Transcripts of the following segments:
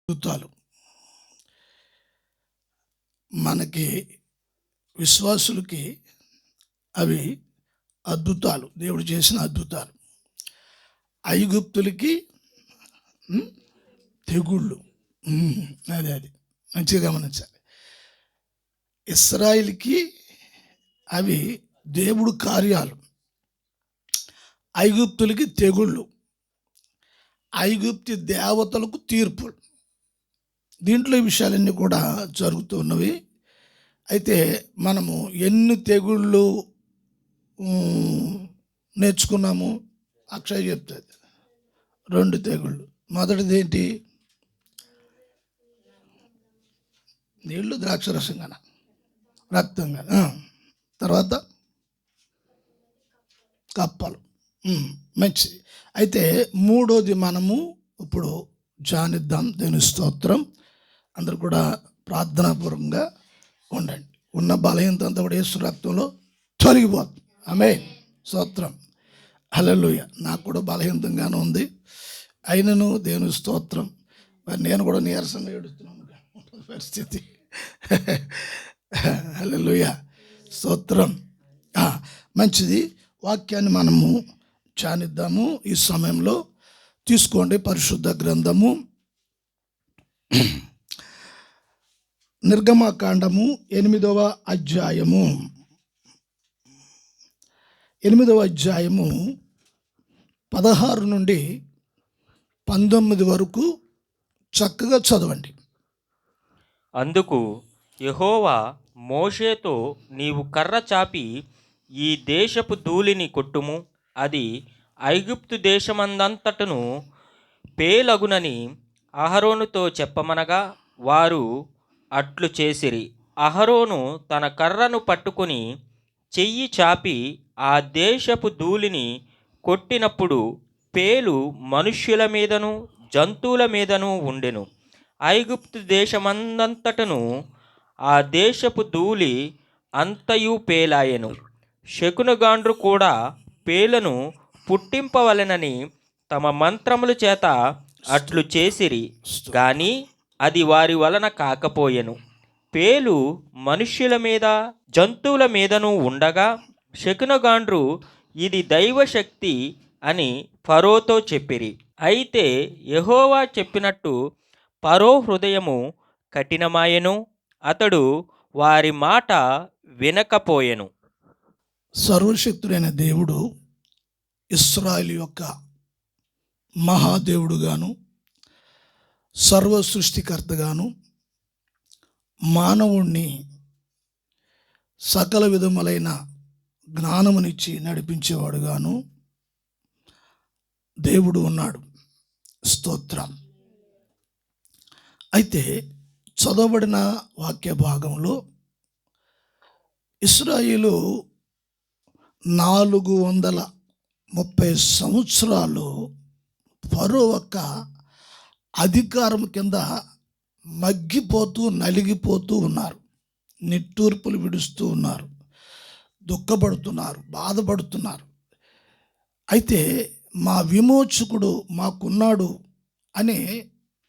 అద్భుతాలు మనకి విశ్వాసులకి అవి అద్భుతాలు, దేవుడు చేసిన అద్భుతాలు. ఐగుప్తులకి తెగుళ్ళు, అది మంచిగా గమనించాలి. ఇశ్రాయేలుకి అవి దేవుడు కార్యాలు, ఐగుప్తులకి తెగుళ్ళు, ఐగుప్తి దేవతలకు తీర్పులు. దీంట్లో ఈ విషయాలన్నీ కూడా జరుగుతున్నవి. అయితే మనము ఎన్ని తెగుళ్ళు నేర్చుకున్నాము? అక్షయ్ చెప్తుంది 2 తెగుళ్ళు. మొదటిది ఏంటి? నీళ్ళు ద్రాక్షరసంగాన, రక్తంగాన. తర్వాత కప్పలు. మంచిది. అయితే మూడోది మనము ఇప్పుడు జానిద్దాం. దేవుని స్తోత్రం. అందరూ కూడా ప్రార్థనాపూర్వకంగా ఉండండి. ఉన్న బలహీనత అంతా కూడా యేసు రక్తంలో తొలగిపోతుంది. ఆమేన్. స్తోత్రం. హల్లెలూయా. నాకు కూడా బలహీనంగానే ఉంది, అయినను దేవుని స్తోత్రం. మరి నేను కూడా నీరసంగా ఏడుస్తున్నాను పరిస్థితి. హల్లెలూయా. స్తోత్రం. మంచిది. వాక్యాన్ని మనము ధ్యానిద్దాము. ఈ సమయంలో తీసుకోండి పరిశుద్ధ గ్రంథము, నిర్గమకాండము 8వ అధ్యాయము 16 నుండి 19 వరకు చక్కగా చదవండి. అందుకు యెహోవా మోషేతో, నీవు కర్ర చాపి ఈ దేశపు ధూళిని కొట్టుము, అది ఐగుప్తు దేశమందంతటను పేలగునని అహరోనుతో చెప్పమనగా వారు అట్లు చేసిరి. అహరోను తన కర్రను పట్టుకొని చెయ్యి చాపి ఆ దేశపు ధూళిని కొట్టినప్పుడు పేలు మనుష్యుల మీదను జంతువుల మీదను ఉండెను. ఐగుప్తు దేశమందంతటను ఆ దేశపు ధూళి అంతయు పేలాయెను. శకునగాండ్రు కూడా పేలను పుట్టింపవలెనని తమ మంత్రముల చేత అట్లు చేసిరి, గాని అది వారి వలన కాకపోయెను. పేలు మనుష్యుల మీద జంతువుల మీదను ఉండగా శకునగాండ్రు ఇది దైవశక్తి అని ఫరోతో చెప్పిరి. అయితే యెహోవా చెప్పినట్టు ఫరో హృదయము కఠినమాయెను, అతడు వారి మాట వినకపోయెను. సర్వశక్తుడైన దేవుడు ఇశ్రాయేలు యొక్క మహాదేవుడుగాను సర్వ సృష్టికర్తగాను మానవుణ్ణి సకల విధములైన జ్ఞానమునిచ్చి నడిపించేవాడుగాను దేవుడు ఉన్నాడు. స్తోత్రం. అయితే చదవబడిన వాక్య భాగంలో ఇశ్రాయేలు 430 సంవత్సరాలు ఫరో యొక్క అధికారం కింద మగ్గిపోతూ నలిగిపోతూ ఉన్నారు. నిట్టూర్పులు విడుస్తూ ఉన్నారు, దుఃఖపడుతున్నారు, బాధపడుతున్నారు. అయితే మా విమోచకుడు మాకున్నాడు అనే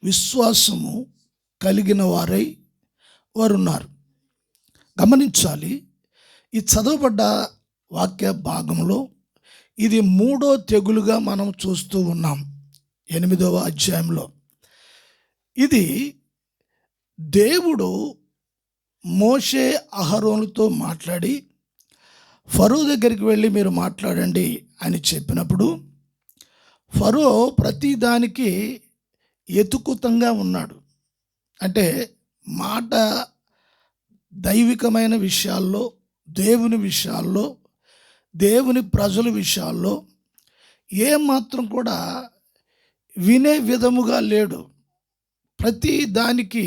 విశ్వాసము కలిగిన వారై వారున్నారు. గమనించాలి, ఈ చదవబడ్డ వాక్య భాగంలో ఇది 3వ తెగులుగా మనం చూస్తూ ఉన్నాం. 8వ అధ్యాయంలో ఇది దేవుడు మోషే అహరోనుతో మాట్లాడి ఫరో దగ్గరికి వెళ్ళి మీరు మాట్లాడండి అని చెప్పినప్పుడు ఫరో ప్రతిదానికి ఎతుకుతంగా ఉన్నాడు. అంటే మాట దైవికమైన విషయాల్లో, దేవుని విషయాల్లో, దేవుని ప్రజల విషయాల్లో ఏమాత్రం కూడా వినే విధముగా లేడు. ప్రతి దానికి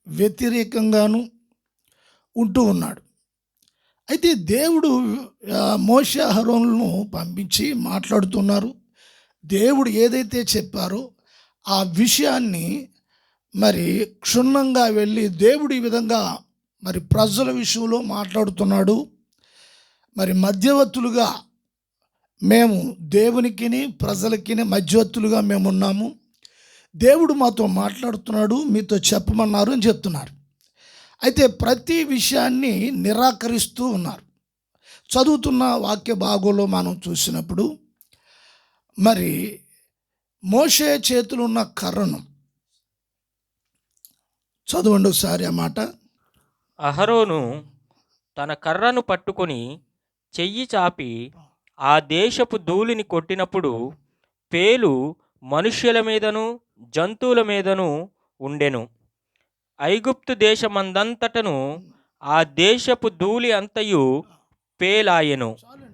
వ్యతిరేకంగాను ఉంటూ ఉన్నాడు. అయితే దేవుడు మోషే అహరోనులను పంపించి మాట్లాడుతున్నారు. దేవుడు ఏదైతే చెప్పారో ఆ విషయాన్ని మరి క్షుణ్ణంగా వెళ్ళి దేవుడు ఈ విధంగా మరి ప్రజల విషయంలో మాట్లాడుతున్నాడు. మరి మధ్యవర్తులుగా మేము దేవునికిని ప్రజలకిని మధ్యవర్తులుగా మేము ఉన్నాము. దేవుడు మాతో మాట్లాడుతున్నాడు, మీతో చెప్పమన్నారు అని చెప్తున్నారు. అయితే ప్రతి విషయాన్ని నిరాకరిస్తూ ఉన్నారు. చదువుతున్న వాక్య భాగంలో మనం చూసినప్పుడు మరి మోషే చేతులు ఉన్న కర్రను చదవండి ఒకసారి ఆ మాట. అహరోను తన కర్రను పట్టుకొని చెయ్యి చాపి ఆ దేశపు ధూళిని కొట్టినప్పుడు పేలు మనుష్యుల మీదను జంతువుల మీదను ఉండెను. ఐగుప్తు దేశమందంతటను ఆ దేశపు ధూళి అంతయు పేలాయెను.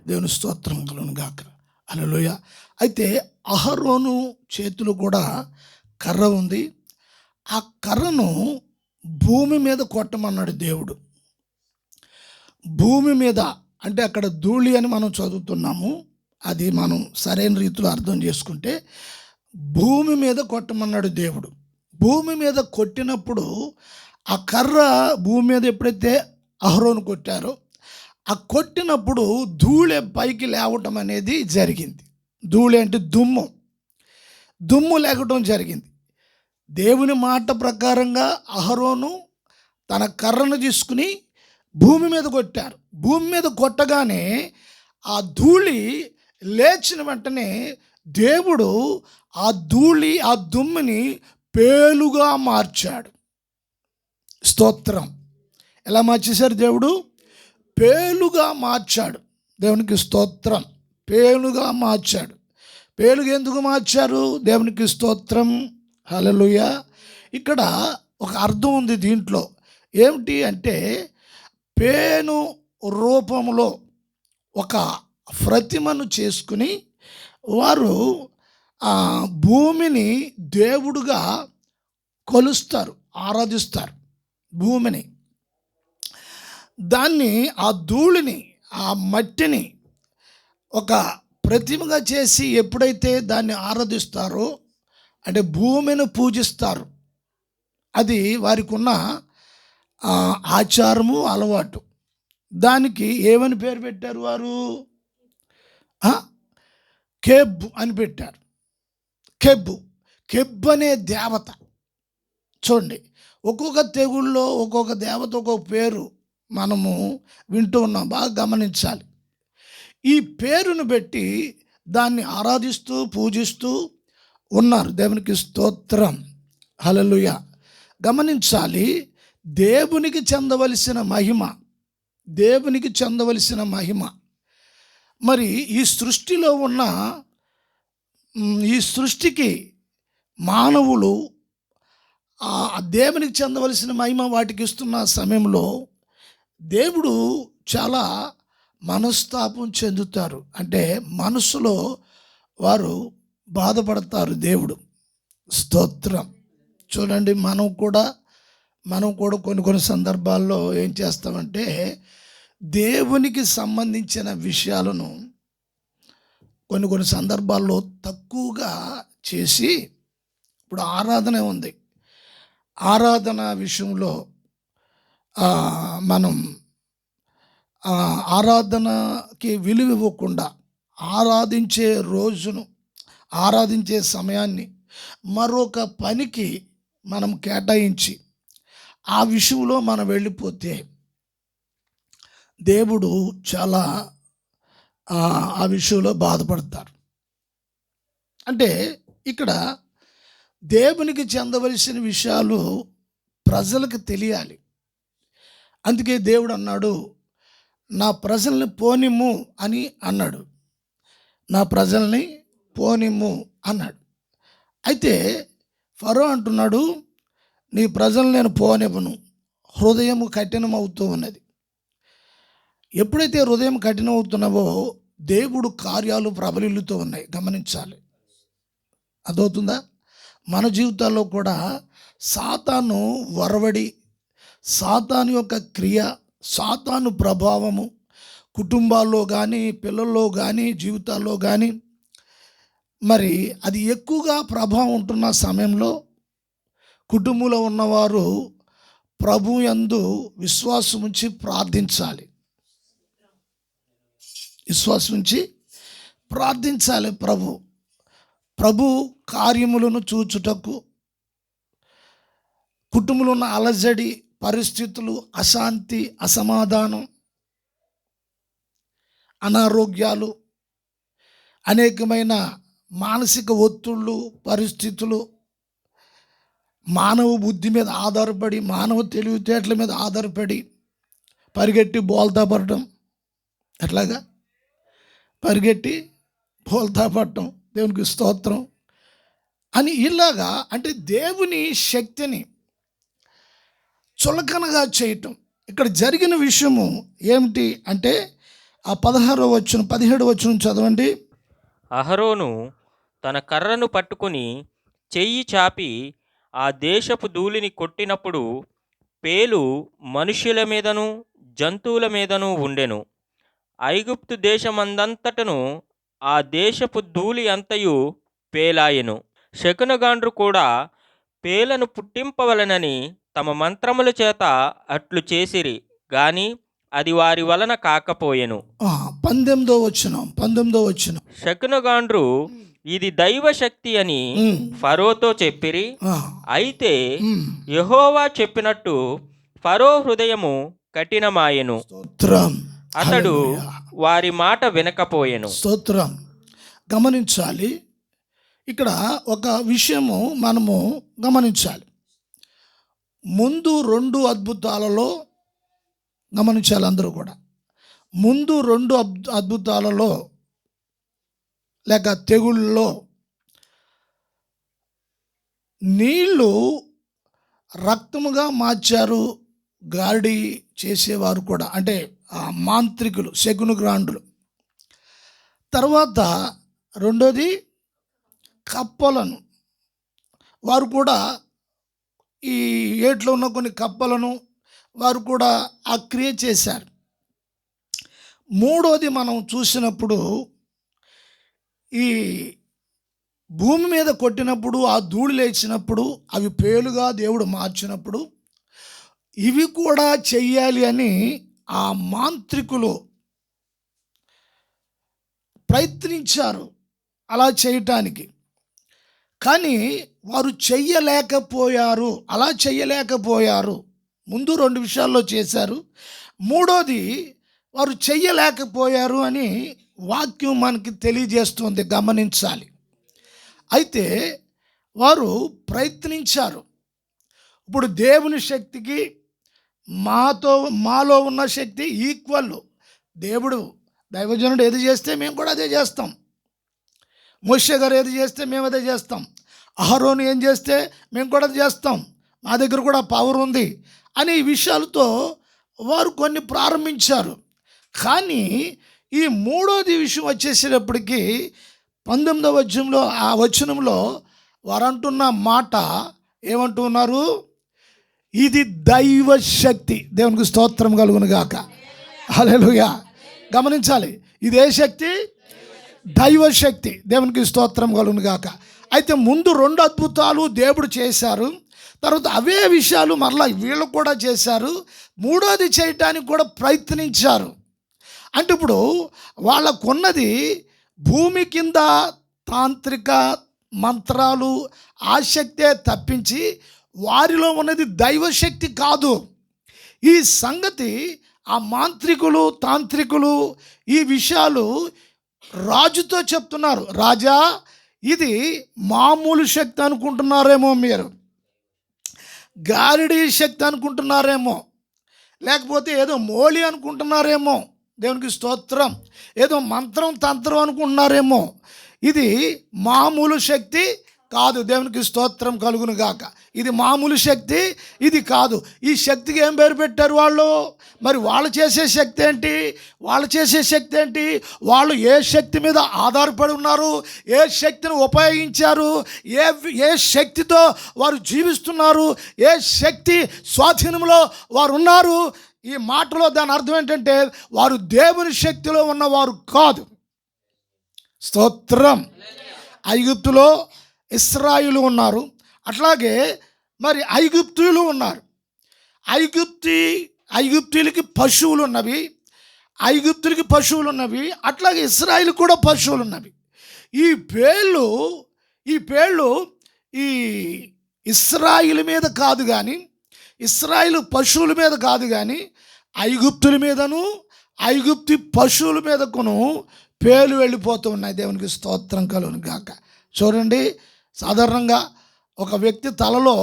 దేవుని స్తోత్రం కలుగును గాక. హల్లెలూయా. అయితే అహరోను చేతులు కూడా కర్ర ఉంది. ఆ కర్రను భూమి మీద కొట్టమన్నాడు దేవుడు. భూమి మీద అంటే అక్కడ ధూళి అని మనం చదువుతున్నాము, అది మనం సరైన రీతిలో అర్థం చేసుకుంటే భూమి మీద కొట్టమన్నాడు దేవుడు. భూమి మీద కొట్టినప్పుడు ఆ కర్ర భూమి మీద ఎప్పుడైతే అహరోను కొట్టారో ఆ కొట్టినప్పుడు ధూళి పైకి లేవటం అనేది జరిగింది. ధూళి అంటే దుమ్ము లేకటం జరిగింది. దేవుని మాట ప్రకారంగా అహరోను తన కర్రను తీసుకుని భూమి మీద కొట్టారు. భూమి మీద కొట్టగానే ఆ ధూళి లేచిన వెంటనే దేవుడు ఆ ధూళి ఆ దుమ్ముని పేలుగా మార్చాడు. స్తోత్రం. ఎలా మార్చేశారు దేవుడు? పేలుగా మార్చాడు. దేవునికి స్తోత్రం. పేలుగా మార్చాడు. పేలుగా ఎందుకు మార్చారు? దేవునికి స్తోత్రం. హల్లెలూయా. ఇక్కడ ఒక అర్థం ఉంది దీంట్లో. ఏమిటి అంటే పేను రూపంలో ఒక ప్రతిమను చేసుకుని వారు భూమిని దేవుడుగా కొలుస్తారు, ఆరాధిస్తారు భూమిని. దాన్ని ఆ ధూళిని ఆ మట్టిని ఒక ప్రతిమగా చేసి ఎప్పుడైతే దాన్ని ఆరాధిస్తారో అంటే భూమిని పూజిస్తారు. అది వారికి ఉన్న ఆచారము, అలవాటు. దానికి ఏమని పేరు పెట్టారు వారు? కెబ్ అని పెట్టారు. కెబ్ అనే దేవత. చూడండి, ఒక్కొక్క తెగుళ్ళలో ఒక్కొక్క దేవత ఒక్కొక్క పేరు మనము వింటూ ఉన్నాం. బాగా గమనించాలి. ఈ పేరును పెట్టి దాన్ని ఆరాధిస్తూ పూజిస్తూ ఉన్నారు. దేవునికి స్తోత్రం. హల్లెలూయా. గమనించాలి, దేవునికి చెందవలసిన మహిమ మరి ఈ సృష్టిలో ఉన్న ఈ సృష్టికి మానవులు దేవునికి చెందవలసిన మహిమ వాటికి ఇస్తున్న సమయంలో దేవుడు చాలా మనస్తాపం చెందుతారు. అంటే మనసులో వారు బాధపడతారు. దేవుడు స్తోత్రం. చూడండి, మనం కూడా కొన్ని సందర్భాల్లో ఏం చేస్తామంటే దేవునికి సంబంధించిన విషయాలను కొన్ని సందర్భాల్లో తక్కువగా చేసి, ఇప్పుడు ఆరాధన ఉంది, ఆరాధన విషయంలో మనం ఆరాధనకి విలువ ఇవ్వకుండా ఆరాధించే రోజును, ఆరాధించే సమయాన్ని మరొక పనికి మనం కేటాయించి ఆ విషయంలో మనం వెళ్ళిపోతే దేవుడు చాలా ఆ విషయంలో బాధపడతారు. అంటే ఇక్కడ దేవునికి చెందవలసిన విషయాలు ప్రజలకు తెలియాలి. అందుకే దేవుడు అన్నాడు, నా ప్రజల్ని పోనిమ్ము అని అన్నాడు. నా ప్రజల్ని పోనిమ్ము అన్నాడు. అయితే ఫరో అంటున్నాడు, నీ ప్రజలు నేను పోనివ్వను, హృదయం కఠినమవుతూ ఉన్నది. ఎప్పుడైతే హృదయం కఠినమవుతున్నావో దేవుడు కార్యాలు ప్రబలిల్లుతూ ఉన్నాయి. గమనించాలి. అదవుతుందా? మన జీవితాల్లో కూడా సాతాను వరవడి, సాతాను యొక్క క్రియ, సాతాను ప్రభావము కుటుంబాల్లో కానీ, పిల్లల్లో కానీ, జీవితాల్లో కానీ మరి అది ఎక్కువగా ప్రభావం ఉంటున్న సమయంలో కుటుంబంలో ఉన్నవారు ప్రభు యందు విశ్వాసం ఉంచి ప్రార్థించాలి. ప్రభు కార్యములను చూచుటకు కుటుంబంలో ఉన్న అలజడి పరిస్థితులు, అశాంతి, అసమాధానం, అనారోగ్యాలు, అనేకమైన మానసిక ఒత్తిళ్ళు, పరిస్థితులు, మానవ బుద్ధి మీద ఆధారపడి, మానవ తెలివితేటల మీద ఆధారపడి పరిగెట్టి బోల్తా పడటం. ఎట్లాగా పరిగెట్టి బోల్తా పడటం, దేవునికి స్తోత్రం అని ఇలాగా, అంటే దేవుని శక్తిని చులకనగా చేయటం. ఇక్కడ జరిగిన విషయము ఏమిటి అంటే ఆ 16వ వచనం 17వ వచనం చదవండి. అహరోను తన కర్రను పట్టుకుని చెయ్యి చాపి ఆ దేశపు ధూళిని కొట్టినప్పుడు పేలు మనుష్యుల మీదను జంతువుల మీదను ఉండెను. ఐగుప్తు దేశమందంతటను ఆ దేశపు ధూళి అంతయు పేలాయెను. శకునగాండ్రు కూడా పేలను పుట్టింపవలనని తమ మంత్రముల చేత అట్లు చేసిరి, గాని అది వారి వలన కాకపోయెను. 19వ వచనం. శకునగాండ్రు ఇది దైవశక్తి అని ఫరోతో చెప్పిరి. అయితే యెహోవా చెప్పినట్టు ఫరో హృదయము కఠినమాయెను, స్తోత్రం. అతడు వారి మాట వినకపోయెను. స్తోత్రం. గమనించాలి, ఇక్కడ ఒక విషయము మనము గమనించాలి. ముందు 2 అద్భుతాలలో గమనించాలి అందరూ కూడా. ముందు 2 అద్భుతాలలో లేక తెగుళ్ళలో నీళ్లు రక్తముగా మార్చారు గాడి చేసేవారు కూడా, అంటే ఆ మాంత్రికులు, శకునగాండ్రులు. తర్వాత రెండోది కప్పలను, వారు కూడా ఈ ఏట్లో ఉన్న కొన్ని కప్పలను వారు కూడా ఆ క్రియ చేశారు. మూడోది మనం చూసినప్పుడు ఈ భూమి మీద కొట్టినప్పుడు ఆ ధూళి లేచినప్పుడు అవి పేలుగా దేవుడు మార్చినప్పుడు ఇవి కూడా చెయ్యాలి అని ఆ మాంత్రికులు ప్రయత్నించారు అలా చేయటానికి. కానీ వారు చెయ్యలేకపోయారు, అలా చెయ్యలేకపోయారు. ముందు 2 విషయాల్లో చేశారు, మూడోది వారు చెయ్యలేకపోయారు అని వాక్యం మనకి తెలియజేస్తుంది, గమనించాలి. అయితే వారు ప్రయత్నించారు. ఇప్పుడు దేవుని శక్తికి మాలో ఉన్న శక్తి ఈక్వల్. దేవుడు దైవజనుడు ఏది చేస్తే మేము కూడా అదే చేస్తాం. మోషే గారు ఏది చేస్తే మేము అదే చేస్తాం. అహరోను ఏం చేస్తే మేము కూడా అది చేస్తాం. మా దగ్గర కూడా పవర్ ఉంది అనే విషయాలతో వారు కొన్ని ప్రారంభించారు. కానీ ఈ మూడోది విషయం వచ్చేసేటప్పటికి 19వ వచనంలో, ఆ వచనంలో వారు అంటున్న మాట ఏమంటున్నారు? ఇది దైవ శక్తి. దేవునికి స్తోత్రం కలుగును గాక. హల్లెలూయా. గమనించాలి, ఇదే శక్తి దైవశక్తి. దేవునికి స్తోత్రం కలుగును గాక. అయితే ముందు 2 అద్భుతాలు దేవుడు చేశారు, తర్వాత అవే విషయాలు మరలా వీళ్ళు కూడా చేశారు. మూడోది చేయటానికి కూడా ప్రయత్నించారు. అంటే ఇప్పుడు వాళ్ళకున్నది భూమి కింద తాంత్రిక మంత్రాలు, ఆసక్తే తప్పించి వారిలో ఉన్నది దైవశక్తి కాదు. ఈ సంగతి ఆ మాంత్రికులు, తాంత్రికులు ఈ విషయాలు రాజుతో చెప్తున్నారు. రాజా, ఇది మామూలు శక్తి అనుకుంటున్నారేమో, మీరు గారిడి శక్తి అనుకుంటున్నారేమో, లేకపోతే ఏదో మోళి అనుకుంటున్నారేమో, దేవునికి స్తోత్రం, ఏదో మంత్రం తంత్రం అనుకుంటున్నారేమో. ఇది మామూలు శక్తి కాదు. దేవునికి స్తోత్రం కలుగును గాక. ఇది మామూలు శక్తి, ఇది కాదు. ఈ శక్తికి ఏం పేరు పెట్టారు వాళ్ళు? మరి వాళ్ళు చేసే శక్తి ఏంటి? వాళ్ళు ఏ శక్తి మీద ఆధారపడి ఉన్నారు? ఏ శక్తిని ఉపయోగించారు? ఏ శక్తితో వారు జీవిస్తున్నారు? ఏ శక్తి స్వాధీనంలో వారు ఉన్నారు? ఈ మాటలో దాని అర్థం ఏంటంటే వారు దేవుని శక్తిలో ఉన్నవారు కాదు. స్తోత్రం. ఐగుప్తులో ఇశ్రాయేలు ఉన్నారు, అట్లాగే మరి ఐగుప్తీయులు ఉన్నారు. ఐగుప్తీయులకి పశువులు ఉన్నవి, అట్లాగే ఇశ్రాయేలు కూడా పశువులు ఉన్నవి. ఈ పేళ్ళు ఈ ఇశ్రాయేలు మీద కాదు కానీ, ఇశ్రాయేలు పశువుల మీద కాదు కానీ, ఐగుప్తుల మీదను ఐగుప్తి పశువుల మీదకును పేలు వెళ్ళిపోతూ ఉన్నాయి. దేవునికి స్తోత్రం కలుగును గాక. చూడండి, సాధారణంగా ఒక వ్యక్తి తలలో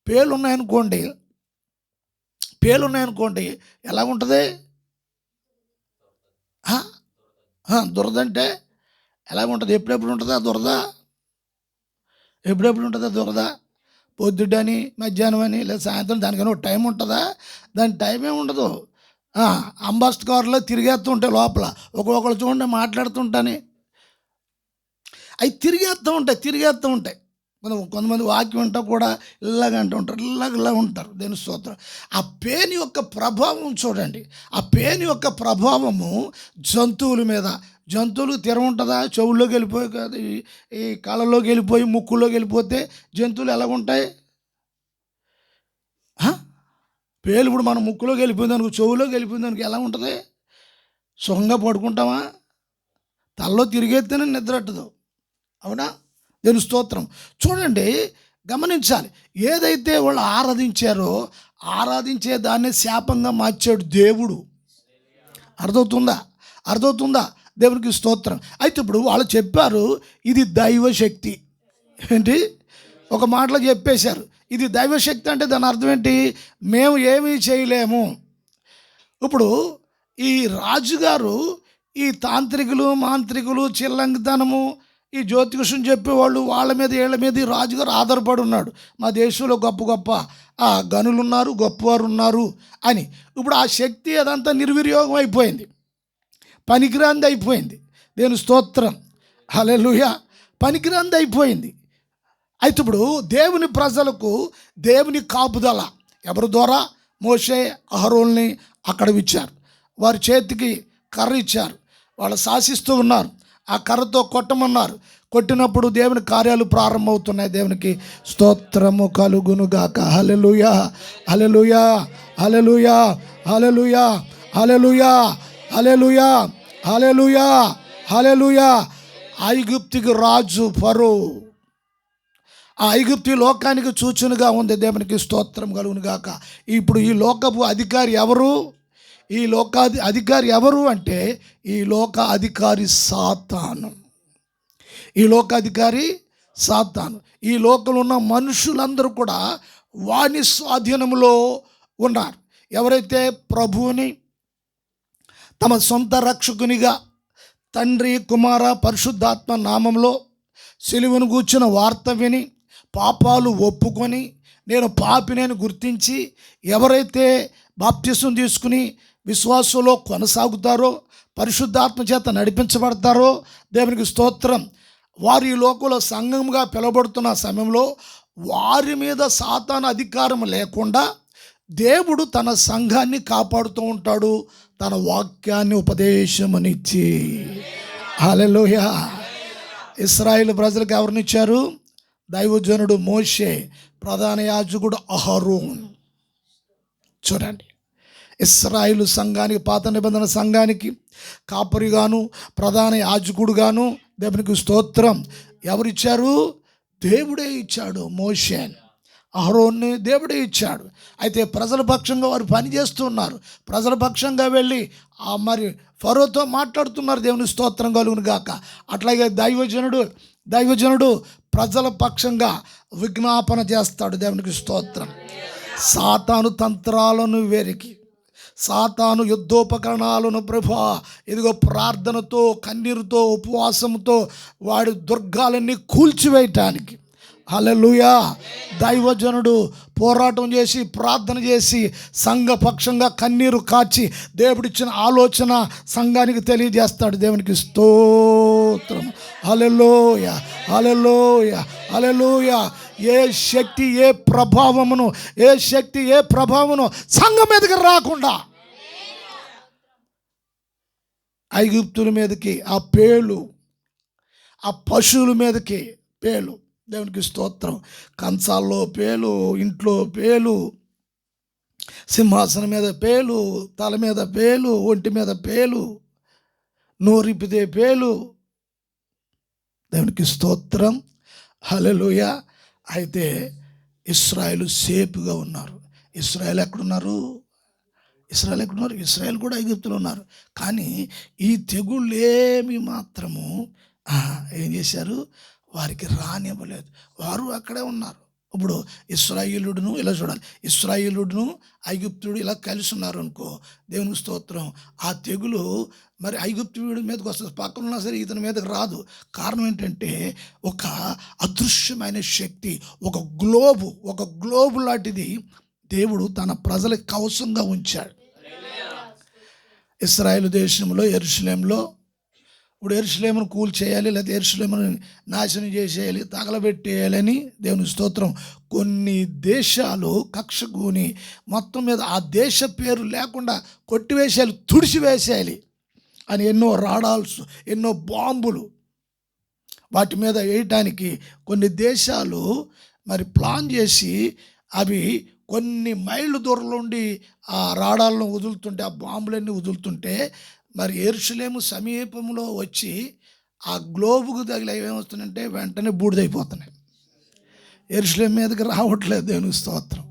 పేలున్నాయనుకోండి ఎలా ఉంటుంది? దురదంటే ఎలాగుంటుంది? ఎప్పుడెప్పుడు ఉంటుందా దురద? ఎప్పుడెప్పుడు ఉంటుందా దురద? పొద్దుడని, మధ్యాహ్నం అని, లేదా సాయంత్రం, దానికైనా ఒక టైం ఉంటుందా? దాని టైం ఏమి ఉండదు. అంబాస్ట్ కార్లో తిరిగేస్తూ ఉంటాయి లోపల, ఒకళ్ళు చూడండి మాట్లాడుతుంటాని అవి తిరిగేస్తూ ఉంటాయి. కొంతమంది వాక్యం ఉంటా కూడా ఇలాగంటూ ఉంటారు, ఇలాగ ఉంటారు. దేని స్తోత్రం. ఆ పేను యొక్క ప్రభావం చూడండి. ఆ పేను యొక్క ప్రభావము జంతువుల మీద, జంతువులకు తెర ఉంటుందా? చెవుల్లోకి వెళ్ళిపోయి కాదు, ఈ కళ్ళలోకి వెళ్ళిపోయి ముక్కుల్లోకి వెళ్ళిపోతే జంతువులు ఎలాగుంటాయి? పేలు ఇప్పుడు మన ముక్కులోకి వెళ్ళిపోయిందనుకో, చెవులోకి వెళ్ళిపోయిందనుకో ఎలా ఉంటుంది? సుఖంగా పడుకుంటామా? తలలో తిరిగేస్తేనే నిద్రట్టదు. అవునా? దేని స్తోత్రం. చూడండి, గమనించాలి. ఏదైతే వాళ్ళు ఆరాధించే దాన్ని శాపంగా మార్చాడు దేవుడు. అర్థమవుతుందా? దేవునికి స్తోత్రం. అయితే ఇప్పుడు వాళ్ళు చెప్పారు ఇది దైవశక్తి. ఏంటి? ఒక మాటలో చెప్పేశారు ఇది దైవశక్తి. అంటే దాని అర్థం ఏంటి? మేము ఏమీ చేయలేము. ఇప్పుడు ఈ రాజుగారు, ఈ తాంత్రికులు, మాంత్రికులు, చిల్లంగితనము, ఈ జ్యోతిషం చెప్పేవాళ్ళు, వాళ్ళ మీద వీళ్ళ మీద ఈ రాజుగారు ఆధారపడి ఉన్నాడు. మా దేశంలో గొప్ప గనులు ఉన్నారు, గొప్పవారు ఉన్నారు అని. ఇప్పుడు ఆ శక్తి అదంతా నిర్వినియోగం అయిపోయింది, పనికిరాంది అయిపోయింది. దేని స్తోత్రం. హల్లెలూయా. పనికిరాంది అయిపోయింది. అయితే ఇప్పుడు దేవుని ప్రజలకు దేవుని కాపుదల ఎవరి ద్వారా? మోషే, అహరోన్ని అక్కడ ఇచ్చారు. వారి చేతికి కర్ర ఇచ్చారు. వాళ్ళు శాసిస్తూ ఉన్నారు. ఆ కర్రతో కొట్టమన్నారు. కొట్టినప్పుడు దేవుని కార్యాలు ప్రారంభమవుతున్నాయి. దేవునికి స్తోత్రము కలుగునుగాక. హల్లెలూయా, హల్లెలూయా, హల్లెలూయా, హల్లెలూయా, హల్లెలూయా, హల్లెలూయా, హల్లెలూయా, హల్లెలూయా. ఐగుప్తుకి రాజు ఫరో. ఆ ఐగుప్తి లోకానికి సూచనగా ఉంది. దేవునికి స్తోత్రం కలుగునుగాక. ఇప్పుడు ఈ లోకపు అధికారి ఎవరు? ఈ అధికారి ఎవరు అంటే ఈ లోక అధికారి సాతాను. ఈ లోకాధికారి సాతాను. ఈ లోకంలో ఉన్న మనుషులందరూ కూడా వాని స్వాధీనంలో ఉన్నారు. ఎవరైతే ప్రభువుని తమ సొంత రక్షకునిగా తండ్రి, కుమార, పరిశుద్ధాత్మ నామంలో సిలువను గూర్చిన వార్త విని పాపాలు ఒప్పుకొని నేను పాపిని గుర్తించి ఎవరైతే బాప్తిసం తీసుకుని విశ్వాసంలో కొనసాగుతారో, పరిశుద్ధాత్మ చేత నడిపించబడతారో, దేవునికి స్తోత్రం, వారు ఈ లోకంలో సంఘంగా పిలువబడుతున్న సమయంలో వారి మీద సాతాను అధికారం లేకుండా దేవుడు తన సంఘాన్ని కాపాడుతూ ఉంటాడు, తన వాక్యాన్ని ఉపదేశమనిచ్చి. హల్లెలూయా. ఇశ్రాయేలు ప్రజలకు ఎవరినిచ్చారు? దైవజనుడు మోషే, ప్రధాన యాజకుడు అహరోన్. చూడండి, ఇశ్రాయేలు సంఘానికి, పాత నిబంధన సంఘానికి కాపరిగాను, ప్రధాన యాజకుడుగాను, దేవునికి స్తోత్రం, ఎవరిచ్చారు? దేవుడే ఇచ్చాడు. మోషే, అహరోన్ని దేవుడే ఇచ్చాడు. అయితే ప్రజల పక్షంగా వారు పని చేస్తున్నారు. ప్రజల పక్షంగా వెళ్ళి మరి ఫరోతో మాట్లాడుతున్నారు. దేవుని స్తోత్రం కలుగును గాక. అట్లాగే దైవజనుడు ప్రజల పక్షంగా విజ్ఞాపన చేస్తాడు. దేవునికి స్తోత్రం. సాతాను తంత్రాలను వెరికి, సాతాను యుద్ధోపకరణాలను ప్రభా ఇదిగో ప్రార్థనతో, కన్నీరుతో, ఉపవాసంతో వాడి దుర్గాలన్నీ కూల్చివేయటానికి, హల్లెలూయా, దైవజనుడు పోరాటం చేసి, ప్రార్థన చేసి, సంఘపక్షంగా కన్నీరు కాచి దేవుడిచ్చిన ఆలోచన సంఘానికి తెలియజేస్తాడు. దేవునికి స్తోత్రం. హల్లెలూయా, హల్లెలూయా, హల్లెలూయా. ఏ శక్తి ఏ ప్రభావమును సంఘం మీదకి రాకుండా ఐగుప్తుల మీదకి ఆ పేలు, ఆ పశువుల మీదకి పేలు. దేవునికి స్తోత్రం. కంచాల్లో పేలు, ఇంట్లో పేలు, సింహాసనం మీద పేలు, తల మీద పేలు, ఒంటి మీద పేలు, నోరిపితే పేలు. దేవునికి స్తోత్రం. హల్లెలూయా. అయితే ఇశ్రాయేలు సేఫ్గా ఉన్నారు. ఇశ్రాయేల్ ఎక్కడున్నారు? ఇశ్రాయేల్ కూడా ఐగుప్తులో ఉన్నారు. కానీ ఈ తెగుళ్ళేమి మాత్రము ఏం చేశారు? వారికి రానివ్వలేదు. వారు అక్కడే ఉన్నారు. ఇప్పుడు ఇశ్రాయేలుడును ఇలా చూడాలి, ఇశ్రాయేలుడును ఐగుప్తుడు ఇలా కలిసి ఉన్నారు అనుకో, దేవునికి స్తోత్రం. ఆ తెగులు మరి ఐగుప్తుడి మీదకి వస్తుంది, పక్కన ఉన్నా సరే ఇతని మీదకి రాదు. కారణం ఏంటంటే ఒక అదృశ్యమైన శక్తి, ఒక గ్లోబు లాంటిది దేవుడు తన ప్రజలకు కవచంగా ఉంచాడు. ఇశ్రాయేలు దేశంలో యెరూషలేములో ఇప్పుడు యెరూషలేమును కూల్చేయాలి, లేదా యెరూషలేమును నాశనం చేసేయాలి, తగలబెట్టేయాలని దేవుని స్తోత్రం కొన్ని దేశాలు కక్షగూని మొత్తం మీద ఆ దేశ పేరు లేకుండా కొట్టివేసేయాలి, తుడిచివేసేయాలి అని ఎన్నో రాడాల్స్, ఎన్నో బాంబులు వాటి మీద వేయటానికి కొన్ని దేశాలు మరి ప్లాన్ చేసి అవి కొన్ని మైళ్ళు దూరంలో ఉండి ఆ రాడాలను వదులుతుంటే, ఆ బాంబులన్నీ వదులుతుంటే మరి యెరూషలేము సమీపంలో వచ్చి ఆ గ్లోబుకు తగిలి ఏమవుతుందంటే వెంటనే బూడిదైపోతున్నాయి. యెరూషలేము మీదకి రావట్లేదు దేవునికి స్తోత్రం.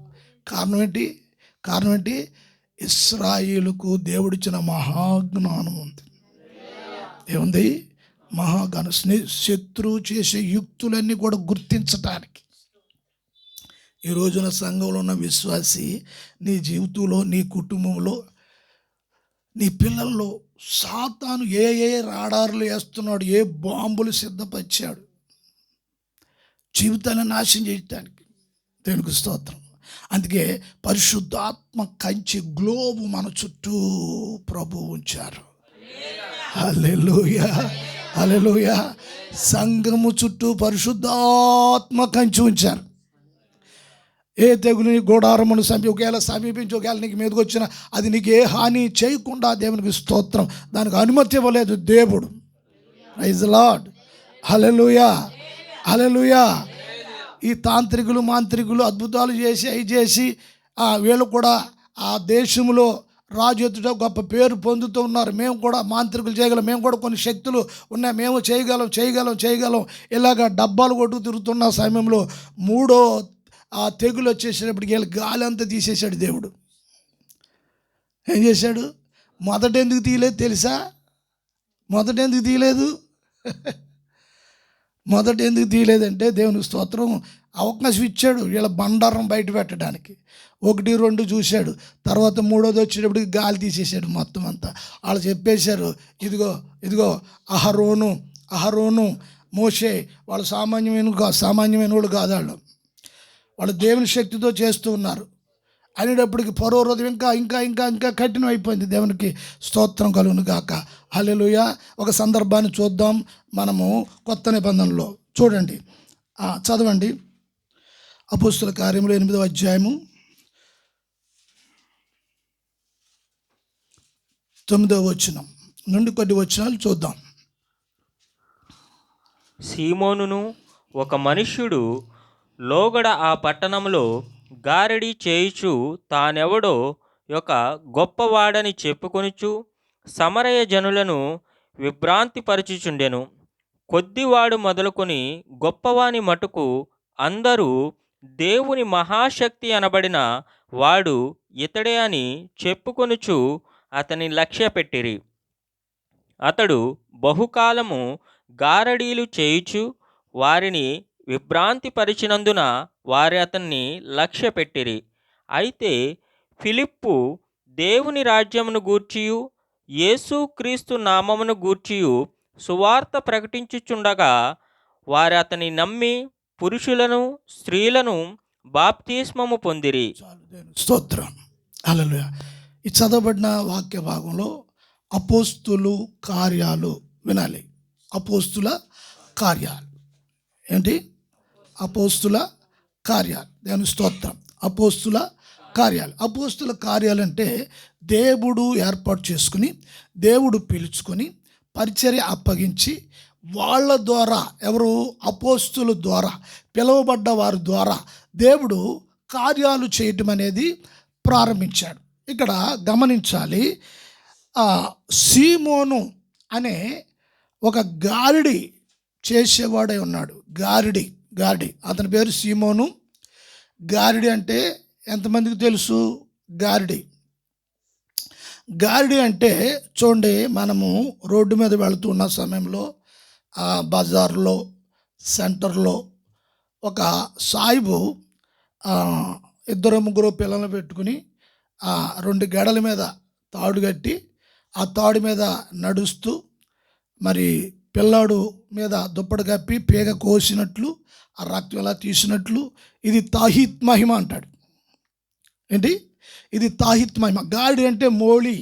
కారణం ఏంటి? ఇశ్రాయేలుకు దేవుడిచ్చిన మహాజ్ఞానం ఉంది. ఏముంది? మహాజ్ఞానం. శత్రువు చేసే యుక్తులన్నీ కూడా గుర్తించటానికి. ఈ రోజున సంఘంలో ఉన్న విశ్వాసి నీ జీవితంలో, నీ కుటుంబంలో, నీ పిల్లల్లో సాతాను ఏ రాడార్లు వేస్తున్నాడు, ఏ బాంబులు సిద్ధపరిచాడు జీవితాన్ని నాశనం చేయటానికి. దేవునికి స్తోత్రం. అందుకే పరిశుద్ధాత్మ కంచి గ్లోబు మన చుట్టూ ప్రభు ఉంచారు. హల్లెలూయా, హల్లెలూయా. సంఘము చుట్టూ పరిశుద్ధాత్మ కంచి ఉంచారు. ఏ తెగులు గోడారమును ఒకవేళ సమీపించి ఒకవేళ నీకు మీదకి వచ్చినా అది నీకు ఏ హాని చేయకుండా దేవునికి స్తోత్రం, దానికి అనుమతి ఇవ్వలేదు దేవుడు. Praise the lord. Hallelujah, hallelujah. ఈ తాంత్రికులు మాంత్రికులు అద్భుతాలు చేసి అవి చేసి వీళ్ళు కూడా ఆ దేశంలో రాజు ఎదుట గొప్ప పేరు పొందుతూ ఉన్నారు. మేము కూడా మాంత్రికులు చేయగలం, మేము కూడా కొన్ని శక్తులు ఉన్నాయి, మేము చేయగలం ఇలాగ డబ్బాలు కొట్టుకు తిరుగుతున్న సమయంలో మూడో ఆ తెగులు వచ్చేసేటప్పటికి వీళ్ళు గాలి అంతా తీసేశాడు దేవుడు. ఏం చేశాడు? మొదట ఎందుకు తీయలేదు తెలుసా? మొదట ఎందుకు తీయలేదంటే దేవునికి స్తోత్రం అవకాశం ఇచ్చాడు వీళ్ళ బండారం బయట పెట్టడానికి. 1, 2 చూశాడు. తర్వాత మూడోది వచ్చేటప్పటికి గాలి తీసేశాడు మొత్తం అంతా. వాళ్ళు చెప్పేశారు, ఇదిగో అహరోను మోషే వాళ్ళు సామాన్యమైన వాళ్ళు కాదు, వాళ్ళు దేవుని శక్తితో చేస్తూ ఉన్నారు అనేటప్పటికి ఫరో హృదయం ఇంకా కఠినం అయిపోయింది. దేవునికి స్తోత్రం కలుగును గాక. హల్లెలూయా. ఒక సందర్భాన్ని చూద్దాం మనము కొత్త నిబంధనలో. చూడండి, చదవండి. అపోస్తుల కార్యములు 8వ అధ్యాయము 9వ వచనం నుండి కొన్ని వచనాలు చూద్దాం. సీమోనును ఒక మనుష్యుడు లోగడ ఆ పట్టణంలో గారడి చేయుచు తానెవడో ఒక గొప్పవాడని చెప్పుకొనుచు సమరయ జనులను విభ్రాంతిపరచుచుండెను. కొద్దివాడు మొదలుకొని గొప్పవాని మటుకు అందరూ దేవుని మహాశక్తి అనబడిన వాడు ఇతడే అని చెప్పుకొనుచు అతని లక్ష్యపెట్టిరి. అతడు బహుకాలము గారడీలు చేయుచు వారిని విభ్రాంతిపరిచినందున వారి అతన్ని లక్ష్యపెట్టిరి. అయితే ఫిలిప్పు దేవుని రాజ్యమును గూర్చియు యేసుక్రీస్తు నామమును గూర్చియు సువార్త ప్రకటించుచుండగా వారు అతని నమ్మి పురుషులను స్త్రీలను బాప్తిస్మము పొందిరి. స్తోత్రం. హల్లెలూయా. ఈ చదవబడిన వాక్య భాగంలో అపోస్తుల కార్యాలు వినాలి. అపోస్తుల కార్యాలు ఏంటి? అపోస్తుల కార్యాలు. దేవుని స్తోత్రం. అపోస్తుల కార్యాలు అంటే దేవుడు ఏర్పాటు చేసుకుని, దేవుడు పిలుచుకొని పరిచర్య అప్పగించి వాళ్ళ ద్వారా, ఎవరు? అపోస్తుల ద్వారా, పిలువబడ్డ వారి ద్వారా దేవుడు కార్యాలు చేయటం అనేది ప్రారంభించాడు. ఇక్కడ గమనించాలి, సీమోను అనే ఒక గారడి చేసేవాడే ఉన్నాడు. గారడి అతని పేరు సీమోను. గారిడి అంటే ఎంతమందికి తెలుసు? గారిడి గారిడి అంటే చూడండి, మనము రోడ్డు మీద వెళుతున్న సమయంలో బజార్లో, సెంటర్లో ఒక సాయిబు ఇద్దరు ముగ్గురు పిల్లలను పెట్టుకుని 2 గెడల మీద తాడు కట్టి ఆ తాడు మీద నడుస్తూ, మరి పిల్లాడు మీద దుప్పటి కప్పి పేగ కోసినట్లు, ఆ రక్తం ఎలా తీసినట్లు, ఇది తాహిత్ మహిమ అంటాడు. ఏంటి ఇది? తాహిత్ మహిమ. గాడి అంటే మోళి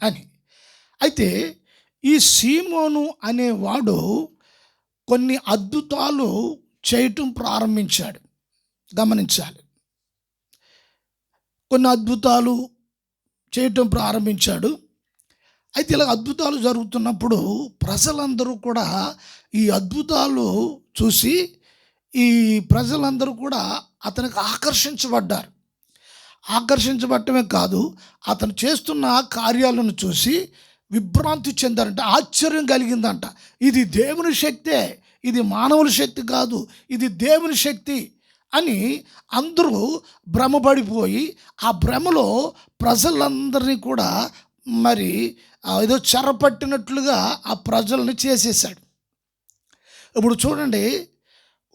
అని. అయితే ఈ సీమోను అనేవాడు కొన్ని అద్భుతాలు చేయటం ప్రారంభించాడు. గమనించాలి, కొన్ని అద్భుతాలు చేయటం ప్రారంభించాడు. అయితే ఇలా అద్భుతాలు జరుగుతున్నప్పుడు ప్రజలందరూ కూడా ఈ అద్భుతాలు చూసి, ఈ ప్రజలందరూ కూడా అతనికి ఆకర్షించబడటమే కాదు, అతను చేస్తున్న కార్యాలను చూసి విభ్రాంతి చెందారంట, ఆశ్చర్యం కలిగిందంట. ఇది దేవుని శక్తే, ఇది మానవుల శక్తి కాదు, ఇది దేవుని శక్తి అని అందరూ భ్రమపడిపోయి, ఆ భ్రమలో ప్రజలందరినీ కూడా మరి ఏదో చెరపట్టినట్లుగా ఆ ప్రజల్ని చేసేసాడు. ఇప్పుడు చూడండి,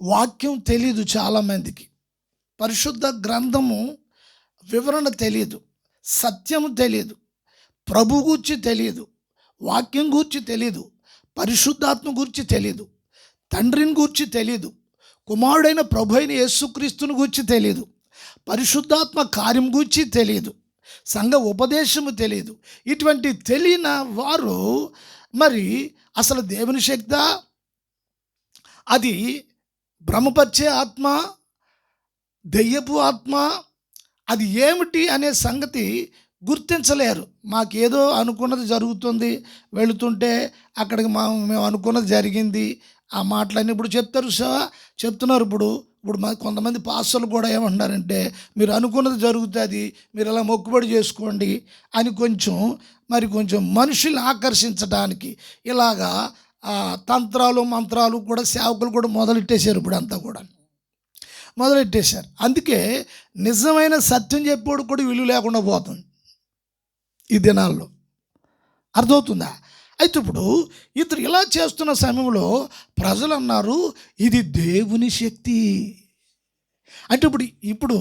వాక్యం తెలియదు చాలామందికి, పరిశుద్ధ గ్రంథము వివరణ తెలియదు, సత్యము తెలియదు, ప్రభు గూర్చి తెలియదు, వాక్యం గూర్చి తెలియదు, పరిశుద్ధాత్మ గూర్చి తెలియదు, తండ్రిని గూర్చి తెలియదు, కుమారుడైన ప్రభు అయిన యేసుక్రీస్తుని గూర్చి తెలియదు, పరిశుద్ధాత్మ కార్యం గూర్చి తెలియదు, సంఘ ఉపదేశము తెలియదు. ఇటువంటి తెలియని వారు మరి అసలు దేవుని శక్తి, అది భ్రమపరిచే ఆత్మ, దెయ్యపు ఆత్మ, అది ఏమిటి అనే సంగతి గుర్తించలేరు. మాకేదో అనుకున్నది జరుగుతుంది, వెళుతుంటే అక్కడికి మేము అనుకున్నది జరిగింది, ఆ మాటలన్నీ ఇప్పుడు చెప్తున్నారు. ఇప్పుడు కొంతమంది పాస్టర్లు కూడా ఏమంటున్నారంటే, మీరు అనుకున్నది జరుగుతుంది, మీరు ఇలా మొక్కుబడి చేసుకోండి అని కొంచెం మనుషుల్ని ఆకర్షించడానికి ఇలాగా తంత్రాలు మంత్రాలు కూడా సేవకులు కూడా మొదలెట్టేశారు. ఇప్పుడు అంతా కూడా మొదలెట్టేశారు. అందుకే నిజమైన సత్యం చెప్పేవాడు కూడా విలువ లేకుండా పోతుంది ఈ దినాల్లో. అర్థమవుతుందా? అయితే ఇప్పుడు ఇతరు ఇలా చేస్తున్న సమయంలో ప్రజలు అన్నారు, ఇది దేవుని శక్తి అంటే. ఇప్పుడు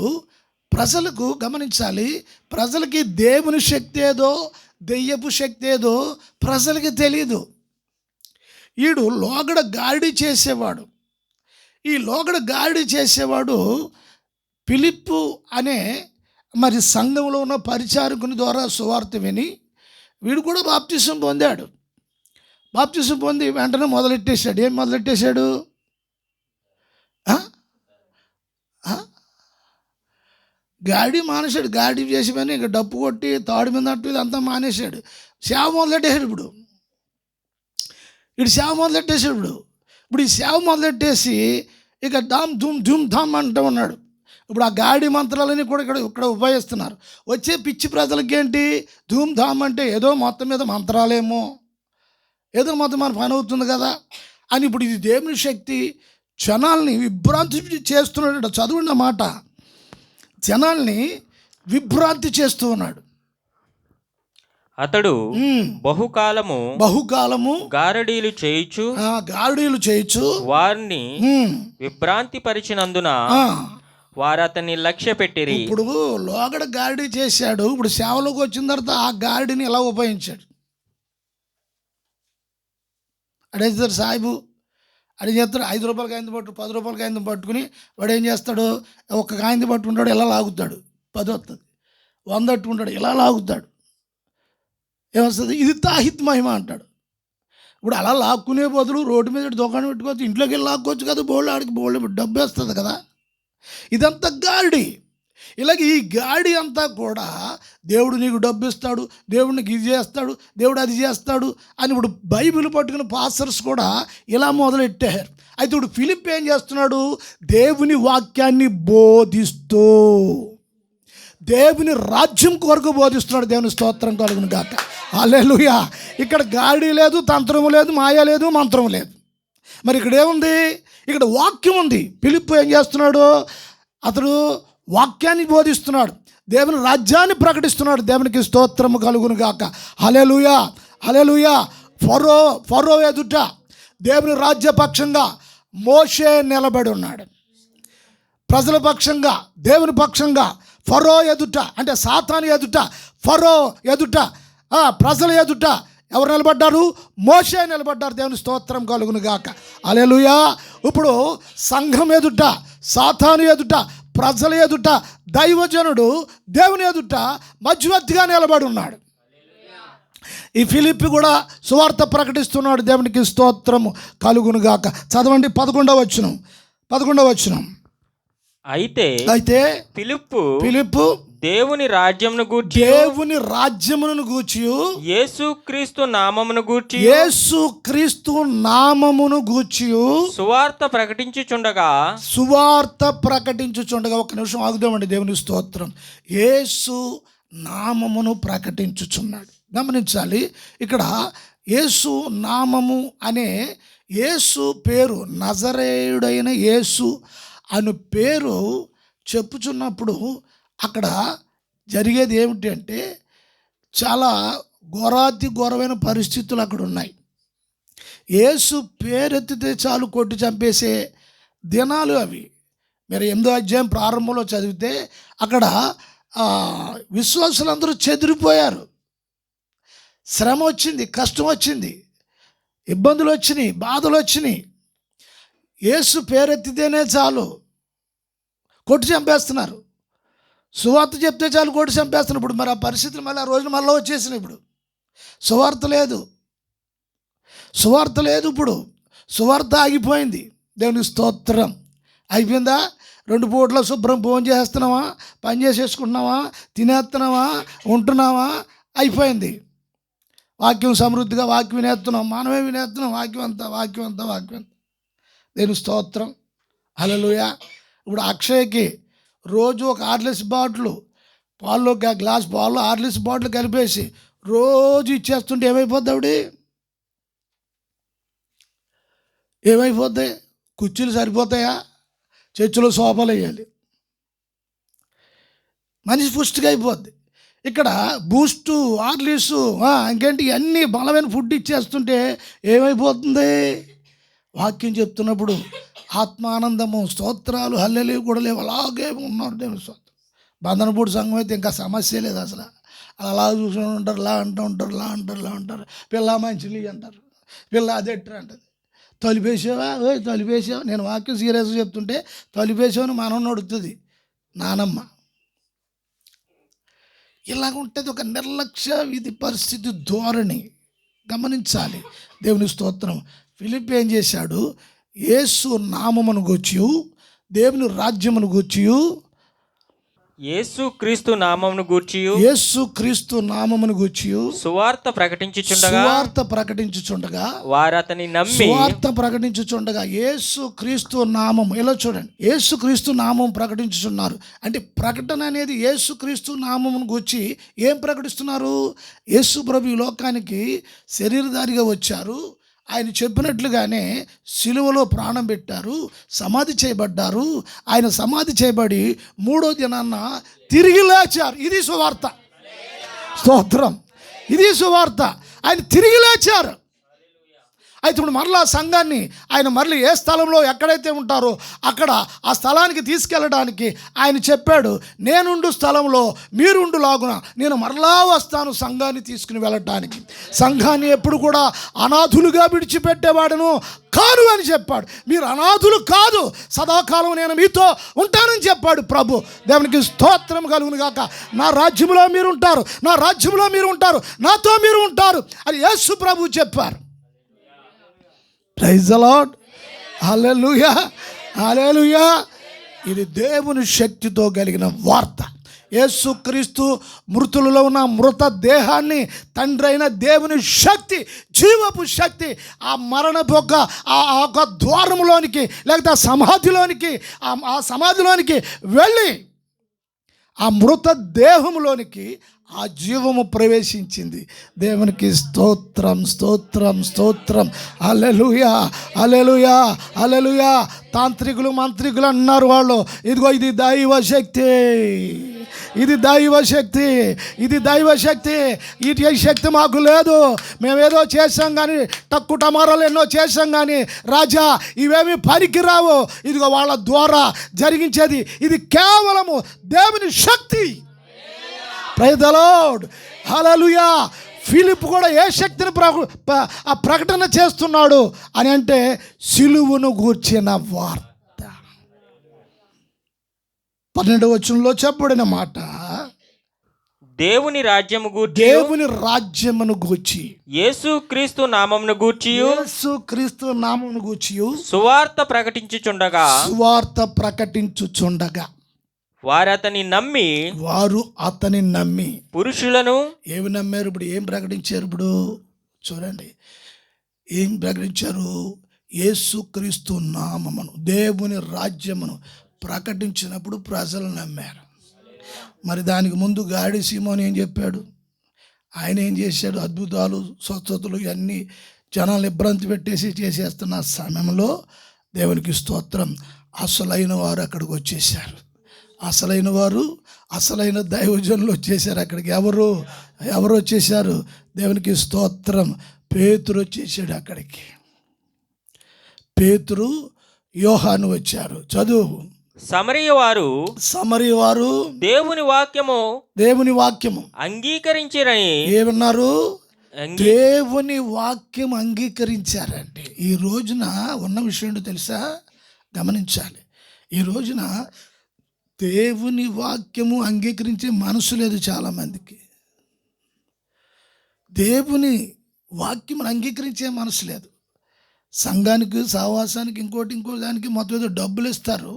ప్రజలకు గమనించాలి, ప్రజలకి దేవుని శక్తి ఏదో దెయ్యపు శక్తి ఏదో ప్రజలకి తెలియదు. ఈడు లోగడ గాడి చేసేవాడు. ఈ లోగడ గాడి చేసేవాడు ఫిలిప్పు అనే మరి సంఘంలో ఉన్న పరిచారకుని ద్వారా సువార్త విని వీడు కూడా బాప్తిసం పొందాడు. బాప్తిసం పొంది వెంటనే మొదలెట్టేశాడు. ఏం మొదలెట్టేశాడు? గాడి మానేశాడు. గాడి చేసి పని ఇక డప్పు కొట్టి తాడు మీద నట్టు ఇదంతా మానేశాడు. సేవ మొదలెట్టేశాడు. ఇప్పుడు సేవ మొదలెట్టేశాడు. ఇప్పుడు ఈ సేవ మొదలెట్టేసి ఇక ధూమ్ ధామ్ అంటూ ఉన్నాడు. ఇప్పుడు ఆ గాడి మంత్రాలని కూడా ఇక్కడ ఉపయోగిస్తున్నారు. వచ్చే పిచ్చి ప్రజలకి ఏంటి? ధూమ్ ధామ్ అంటే ఏదో మొత్తం మీద మంత్రాలేమో, ఏదో మొత్తం మన పని అవుతుంది కదా అని. ఇప్పుడు ఇది దేవుని శక్తి జనాల్ని విభ్రాంతి చేస్తున్నాడు. చదవండి మాట, జనాల్ని విభ్రాంతి చేస్తూ ఉన్నాడు. అతడు బహుకాలము గారడీలు చేయుచు వారిని విభ్రాంతి పరిచినందున వారు అతన్ని లక్ష్య పెట్టిరి. ఇప్పుడు లోగడ గాడి చేశాడు. ఇప్పుడు సేవలోకి వచ్చిన తర్వాత ఆ గాడిని ఎలా ఉపయోగించాడు? అడేస్తారు సాయిబు, అడిగి చేస్తాడు. 5 రూపాయల కాయింది పట్టు, 10 రూపాయల కాయింది పట్టుకుని వాడు ఏం చేస్తాడు? ఒక్క కాయింది పట్టుకుంటాడు, ఇలా లాగుతాడు, 10 వస్తుంది. 100 పట్టుకుంటాడు, ఇలా లాగుతాడు, ఏమొస్తుంది? ఇది తాహిత్ మహిమ అంటాడు. ఇప్పుడు అలా లాక్కునే బదులు రోడ్డు మీద దుకాణం పెట్టుకోవచ్చు, ఇంట్లోకి వెళ్ళి లాక్కోవచ్చు కదా, ఆడికి డబ్బు వేస్తుంది కదా. ఇదంతా గాడి. ఇలాగ ఈ గాడి అంతా కూడా దేవుడు నీకు డబ్బు ఇస్తాడు, దేవుడు నీకు ఇది చేస్తాడు, దేవుడు అది చేస్తాడు అని ఇప్పుడు బైబిల్ పట్టుకున్న పాస్టర్స్ కూడా ఇలా మొదలెట్టారు. అయితే ఇప్పుడు ఫిలిప్ ఏం చేస్తున్నాడు? దేవుని వాక్యాన్ని బోధిస్తూ దేవుని రాజ్యం కొరకు బోధిస్తున్నాడు. దేవుని స్తోత్రం కలుగును గాక. హల్లెలూయా. ఇక్కడ గాడి లేదు, తంత్రము లేదు, మాయ లేదు, మంత్రం లేదు. మరి ఇక్కడ ఏముంది? ఇక్కడ వాక్యం ఉంది. ఫిలిప్ ఏం చేస్తున్నాడు? అతడు వాక్యాన్ని బోధిస్తున్నాడు, దేవుని రాజ్యాన్ని ప్రకటిస్తున్నాడు. దేవునికి స్తోత్రము కలుగును గాక. హల్లెలూయా, హల్లెలూయా. ఫరో ఎదుట దేవుని రాజ్యపక్షంగా మోషే నిలబడి ఉన్నాడు. ప్రజల పక్షంగా, దేవుని పక్షంగా ఫరో ఎదుట, అంటే సాతాను ఎదుట, ఫరో ఎదుట, ప్రజల ఎదుట ఎవరు నిలబడ్డారు? మోషే నిలబడ్డారు. దేవుని స్తోత్రం కలుగును గాక. హల్లెలూయా. ఇప్పుడు సంఘం ఎదుట, సాతాను ఎదుట, ప్రజల ఎదుట దైవజనుడు దేవుని ఎదుట మధ్యవర్తిగా నిలబడి ఉన్నాడు. ఈ ఫిలిప్పి కూడా సువార్త ప్రకటిస్తున్నాడు. దేవునికి స్తోత్రము కలుగును గాక. చదవండి 11వ వచనం. అయితే ఫిలిప్పు దేవుని రాజ్యమును గూర్చి యేసుక్రీస్తు నామమును గూర్చి సువార్త ప్రకటించుచుండగా ఒక నిమిషం ఆగుదామండి. దేవుని స్తోత్రం. యేసు నామమును ప్రకటించుచున్నాడు. గమనించాలి, ఇక్కడ యేసు నామము అనే యేసు పేరు, నజరేయుడైన యేసు అను పేరు చెప్పుచున్నప్పుడు అక్కడ జరిగేది ఏమిటి అంటే చాలా ఘోరమైన పరిస్థితులు అక్కడ ఉన్నాయి. యేసు పేరెత్తితే చాలు కొట్టి చంపేసే దినాలు అవి. మీరు 8వ అధ్యాయం ప్రారంభంలో చదివితే అక్కడ విశ్వాసులందరూ చెదిరిపోయారు. శ్రమ వచ్చింది, కష్టం వచ్చింది, ఇబ్బందులు వచ్చినాయి, బాధలు వచ్చినాయి. యేసు పేరెత్తితేనే చాలు కొట్టి చంపేస్తున్నారు. సువార్త చెప్తే చాలు కొట్టి చంపేస్తున్నారు. ఇప్పుడు మరి ఆ పరిస్థితులు మళ్ళీ ఆ రోజున మళ్ళీ వచ్చేసినాయి. ఇప్పుడు సువార్త లేదు. ఇప్పుడు సువార్త ఆగిపోయింది. దేవునికి స్తోత్రం. అయిపోయిందా? 2 పూట్ల శుభ్రం భోజనం చేస్తున్నావా, పని చేసేసుకుంటున్నావా, తినేస్తున్నావా, ఉంటున్నావా? అయిపోయింది. వాక్యం సమృద్ధిగా వాక్యం వినేస్తున్నాం, మనమే వినేస్తున్నాం. వాక్యం అంతా. దేవుని స్తోత్రం. హల్లెలూయా. ఇప్పుడు అక్షయ్కి రోజు ఒక ఆర్లిస్ బాటిల్ పాల్లో, గ్లాస్ పాల్లో ఆర్లిస్ బాటిల్ కలిపేసి రోజు ఇచ్చేస్తుంటే ఏమైపోద్ది? కుర్చీలు సరిపోతాయా? చర్చిలో సోఫాలు వేయాలి. మనిషి పుష్టిగా అయిపోద్ది. ఇక్కడ బూస్టు, ఆర్లిసు, ఇంకేంటి అన్నీ బలమైన ఫుడ్ ఇచ్చేస్తుంటే ఏమైపోతుంది? వాక్యం చెప్తున్నప్పుడు ఆత్మానందము, స్తోత్రాలు, హల్లెలూయా కూడా లేవు, అలాగే ఉన్నారు. దేవుని స్తోత్రం. బంధనపూడి సంఘం అయితే ఇంకా సమస్య లేదు అసలు. అలా చూసుకుని ఉంటారు, ఇలా అంటారు. పిల్ల మంచిలి అంటారు, పిల్ల అదెట్టు అంటది. తొలిపేసావా? నేను వాక్యం సీరియస్గా చెప్తుంటే తొలిపేసావని మనం నడుతుంది నానమ్మ. ఇలాగ ఉంటుంది ఒక నిర్లక్ష్య ఇది పరిస్థితి, ధోరణి. గమనించాలి. దేవుని స్తోత్రం. ఫిలిప్ ఏం చేశాడు? యేసు నామమును గూర్చి, దేవుని రాజ్యమును గూర్చి, యేసుక్రీస్తు నామమును గూర్చి సువార్త ప్రకటించుచుండగా వారు అతని నమ్మి, యేసుక్రీస్తు నామము. ఇలా చూడండి, యేసుక్రీస్తు నామం ప్రకటించుచున్నారు అంటే ప్రకటన అనేది యేసుక్రీస్తు నామమును గూర్చి ఏం ప్రకటిస్తున్నారు? యేసు ప్రభు ఈ లోకానికి శరీరధారిగా వచ్చారు, ఆయన చెప్పినట్లుగానే సిలువలో ప్రాణం పెట్టారు, సమాధి చేయబడ్డారు. ఆయన సమాధి చేయబడి 3వ దినాన్న తిరిగి లేచారు. ఇది సువార్త. స్తోత్రం. ఇది సువార్త. ఆయన తిరిగి లేచారు. అయితే ఇప్పుడు మరలా సంఘాన్ని ఆయన మరలి ఏ స్థలంలో ఎక్కడైతే ఉంటారో అక్కడ ఆ స్థలానికి తీసుకెళ్ళడానికి ఆయన చెప్పాడు, నేనుండు స్థలంలో మీరుండు లాగున నేను మరలా వస్తాను సంఘాన్ని తీసుకుని వెళ్ళటానికి. సంఘాన్ని ఎప్పుడు కూడా అనాథులుగా విడిచిపెట్టేవాడును కాదు అని చెప్పాడు. మీరు అనాథులు కాదు, సదాకాలం నేను మీతో ఉంటానని చెప్పాడు ప్రభు. దేవునికి స్తోత్రం కలుగును గాక. నా రాజ్యంలో మీరు ఉంటారు, నాతో మీరు ఉంటారు అని యేసు ప్రభు చెప్పారు. Praise the lord. Hallelujah, hallelujah. ఇది దేవుని శక్తితో కలిగిన వార్త. యేసుక్రీస్తు మృతులలో ఉన్న మృత దేహాన్ని తండ్రి అయిన దేవుని శక్తి, జీవపు శక్తి ఆ మరణపు ఒక ద్వారములోనికి లేకపోతే ఆ సమాధిలోనికి వెళ్ళి ఆ మృత దేహంలోనికి ఆ జీవము ప్రవేశించింది. దేవునికి స్తోత్రం, స్తోత్రం, స్తోత్రం. హల్లెలూయా, హల్లెలూయా, హల్లెలూయా. తాంత్రికులు, మంత్రికులు అన్నారు వాళ్ళు, ఇదిగో ఇది దైవ శక్తి, ఇది దైవ శక్తి, ఇది దైవ శక్తి. ఇటు శక్తి మాకు లేదు, మేమేదో చేసాం కానీ, తక్కు టమారాలు ఎన్నో చేసాం కానీ రాజా ఇవేమి పనికిరావు. ఇదిగో వాళ్ళ ద్వారా జరిగించేది ఇది కేవలము దేవుని శక్తి. Praise the lord, hallelujah. Philip కూడా ఏ శక్తిని ప్రకటన చేస్తున్నాడు అని అంటే సిలువను గూర్చిన వార్త. 12వ వచనంలో చెప్పబడిన మాట, దేవుని రాజ్యము గూర్చి, దేవుని రాజ్యమును గూర్చి, యేసుక్రీస్తు నామమును గూర్చి, యేసుక్రీస్తు నామమును గూర్చి సువార్త ప్రకటించుచుండగా, సువార్త ప్రకటించుచుండగా వారు అతని నమ్మి పురుషులను ఏమి నమ్మారు? ఇప్పుడు ఏం ప్రకటించారు? ఇప్పుడు చూడండి, ఏం ప్రకటించారు? యేసుక్రీస్తు నామమును, దేవుని రాజ్యమును ప్రకటించినప్పుడు ప్రజలు నమ్మారు. మరి దానికి ముందు గాడి సీమోను ఏం చెప్పాడు? ఆయన ఏం చేశాడు? అద్భుతాలు, స్వస్థతలు ఇవన్నీ జనాలు ఇబ్బంది పెట్టేసి చేసేస్తున్న సమయంలో దేవునికి స్తోత్రం, అసలైన వారు అక్కడికి వచ్చేసారు. అసలైన వారు, అసలైన దైవజనులు వచ్చేసారు అక్కడికి. ఎవరు వచ్చేసారు? దేవునికి స్తోత్రం. పేతురు వచ్చేసాడు అక్కడికి. పేతురు, యోహాను వచ్చారు. చదువు. సమరయ వారు దేవుని వాక్యము అంగీకరించారని ఏమన్నారు? దేవుని వాక్యం అంగీకరించారంటే ఈ రోజున ఉన్న విషయం ఏంటో తెలుసా? గమనించాలి. ఈ రోజున దేవుని వాక్యము అంగీకరించే మనసు లేదు చాలామందికి. దేవుని వాక్యం అంగీకరించే మనసు లేదు. సంఘానికి, సహవాసానికి, ఇంకోటి దానికి మొత్తం ఏదో డబ్బులు ఇస్తారు,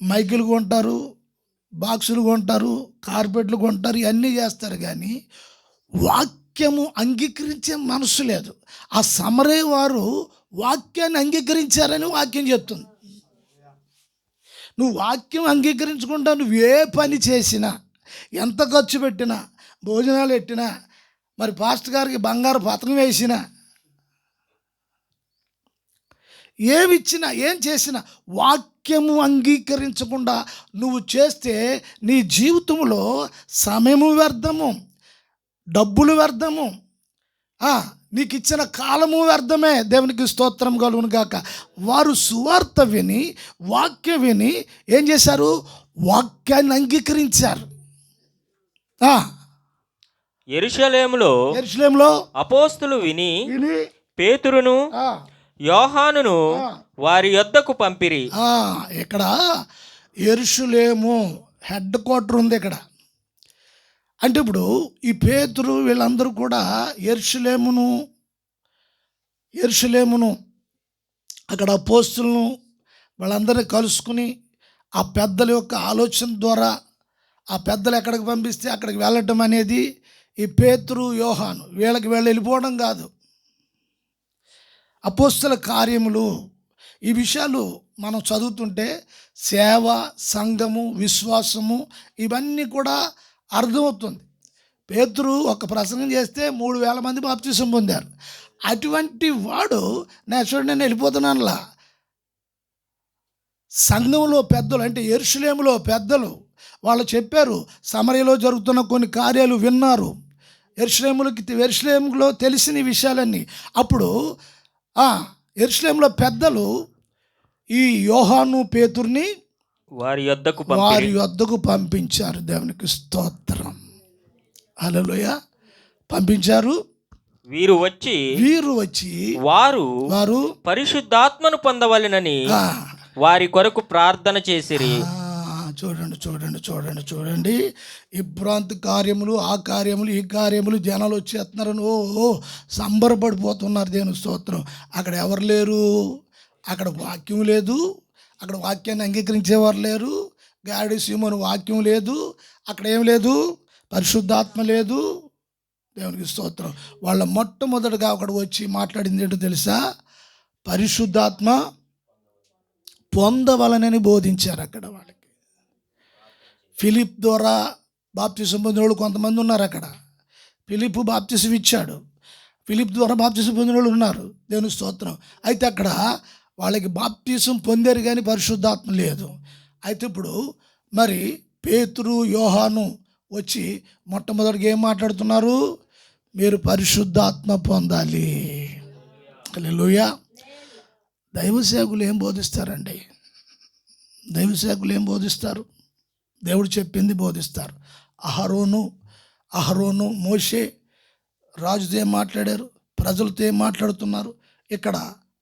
మైకులు కొంటారు, బాక్సులు కొంటారు, కార్పెట్లు కొంటారు, ఇవన్నీ చేస్తారు. కానీ వాక్యము అంగీకరించే మనసు లేదు. ఆ సమరయ వారు వాక్యాన్ని అంగీకరించారని వాక్యం చెప్తుంది. నువ్వు వాక్యం అంగీకరించకుండా నువ్వు ఏ పని చేసినా, ఎంత ఖర్చు పెట్టినా, భోజనాలు పెట్టినా, మరి పాస్టర్ గారికి బంగారు పతకం వేసినా, ఏమిచ్చినా, ఏం చేసినా వాక్యము అంగీకరించకుండా నువ్వు చేస్తే నీ జీవితంలో సమయము వ్యర్థము, డబ్బులు వ్యర్థము, నీకు ఇచ్చిన కాలము వ్యర్థమే. దేవునికి స్తోత్రం కలుగును గాక. వారు సువార్త విని, వాక్యం విని ఏం చేశారు? వాక్యాన్ని అంగీకరించారు. యెరూషలేములో అపోస్తలు విని పేతురును యోహానును వారి యొద్దకు పంపిరి. ఇక్కడ యెరూషలేము హెడ్ క్వార్టర్ ఉంది ఇక్కడ. అంటే ఇప్పుడు ఈ పేతురు వీళ్ళందరూ కూడా యెరూషలేమును అక్కడ అపోస్తలును వాళ్ళందరినీ కలుసుకుని ఆ పెద్దల యొక్క ఆలోచన ద్వారా ఆ పెద్దలు ఎక్కడికి పంపిస్తే అక్కడికి వెళ్ళటం అనేది ఈ పేతురు, యోహాను వీళ్ళకి వెళ్ళిపోవడం కాదు. అపోస్తల కార్యములు, ఈ విషయాలు మనం చదువుతుంటే సేవ, సంఘము, విశ్వాసము ఇవన్నీ కూడా అర్థమవుతుంది. పేతురు ఒక ప్రసంగం చేస్తే 3,000 మంది బాప్తిసం పొందారు. అటువంటి వాడు నేను వెళ్ళిపోతున్నానులా. సంఘంలో పెద్దలు అంటే యెరూషలేములో పెద్దలు వాళ్ళు చెప్పారు, సమరయలో జరుగుతున్న కొన్ని కార్యాలు విన్నారు. యెరూషలేములో తెలిసిన విషయాలన్నీ. అప్పుడు యెరూషలేములో పెద్దలు ఈ యోహాను, పేతుర్ని వారి యొద్దకు పంపించారు. దేవునికి స్తోత్రం, హల్లెలూయా. పంపించారు. వీరు వచ్చి వారు పరిశుద్ధాత్మను పొందవలెనని వారి కొరకు ప్రార్థన చేసిరి. చూడండి. ఇబ్రాంతి కార్యములు, ఆ కార్యములు, ఈ కార్యములు, జనాలు వచ్చేస్తున్నారని సంబరపడిపోతున్నారు. దేవుని స్తోత్రం. అక్కడ ఎవరు లేరు, అక్కడ వాక్యం లేదు, అక్కడ వాక్యాన్ని అంగీకరించేవారు లేరు. గాడి సీమోను వాక్యం లేదు, అక్కడ ఏం లేదు, పరిశుద్ధాత్మ లేదు. దేవునికి స్తోత్రం. వాళ్ళ మొట్టమొదటిగా అక్కడ వచ్చి మాట్లాడింది ఏంటో తెలుసా? పరిశుద్ధాత్మ పొందవలనని బోధించారు అక్కడ వాళ్ళకి. ఫిలిప్ ద్వారా బాప్తిసం పొందిన వాళ్ళు కొంతమంది ఉన్నారు అక్కడ. ఫిలిప్పు బాప్తిసం ఇచ్చాడు, ఫిలిప్ ద్వారా బాప్తిసం పొందిన వాళ్ళు ఉన్నారు. దేవుని స్తోత్రం. అయితే అక్కడ వాళ్ళకి బాప్తిసం పొందారు కానీ పరిశుద్ధాత్మ లేదు. అయితే ఇప్పుడు మరి పేతురు, యోహాను వచ్చి మొట్టమొదటిగా ఏం మాట్లాడుతున్నారు? మీరు పరిశుద్ధాత్మ పొందాలి. హల్లెలూయా. దైవ సేవకులు ఏం బోధిస్తారండి? దైవ సేవకులు ఏం బోధిస్తారు? దేవుడు చెప్పింది బోధిస్తారు. అహరోను మోషే రాజుతో ఏం మాట్లాడారు, ప్రజలతో ఏం మాట్లాడుతున్నారు? ఇక్కడ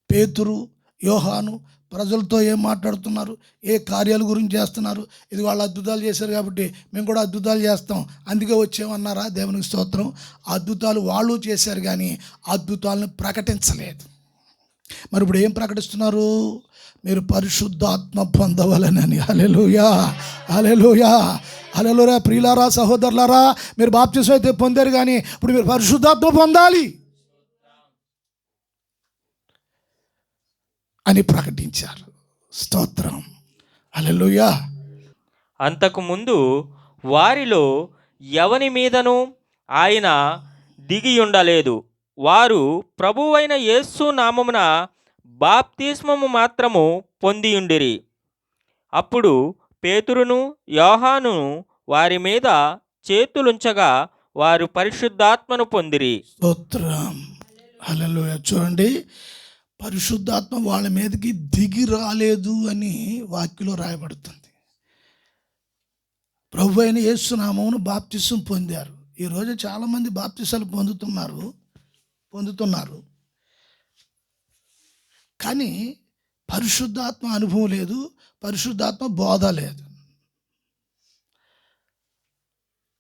పేతురు, యోహాను ప్రజలతో ఏం మాట్లాడుతున్నారు, ఏ కార్యాల గురించి చేస్తున్నారు? ఇది వాళ్ళు అద్భుతాలు చేశారు కాబట్టి మేము కూడా అద్భుతాలు చేస్తాం అందుకే వచ్చామన్నారా? దేవునికి స్తోత్రం. అద్భుతాలు వాళ్ళు చేశారు కానీ అద్భుతాలను ప్రకటించలేదు. మరి ఇప్పుడు ఏం ప్రకటిస్తున్నారు? మీరు పరిశుద్ధాత్మ పొందవలనని. హల్లెలూయా, హల్లెలూయా, హల్లెలూయా. ప్రియులారా, సహోదరులారా, మీరు బాప్తిసం అయితే పొందారు కానీ ఇప్పుడు మీరు పరిశుద్ధాత్మ పొందాలి అని ప్రకటించారు. స్తోత్రం, హల్లెలూయా. అంతకుముందు వారిలో ఎవని మీదను ఆయన దిగి ఉండలేదు. వారు ప్రభువైన యేసు నామమున బాప్తిస్మము మాత్రము పొందియుండిరి. అప్పుడు పేతురును, యోహాను వారి మీద చేతులుంచగా వారు పరిశుద్ధాత్మను పొందిరి. స్తోత్రం, హల్లెలూయా. చూడండి, పరిశుద్ధాత్మ వాళ్ళ మీదకి దిగి రాలేదు అని వాక్యలో రాయబడుతుంది. ప్రభు అయిన యేసు నామమున బాప్తిసం పొందారు. ఈరోజు చాలామంది బాప్తిసాలు పొందుతున్నారు కానీ పరిశుద్ధాత్మ అనుభవం లేదు, పరిశుద్ధాత్మ బోధ లేదు.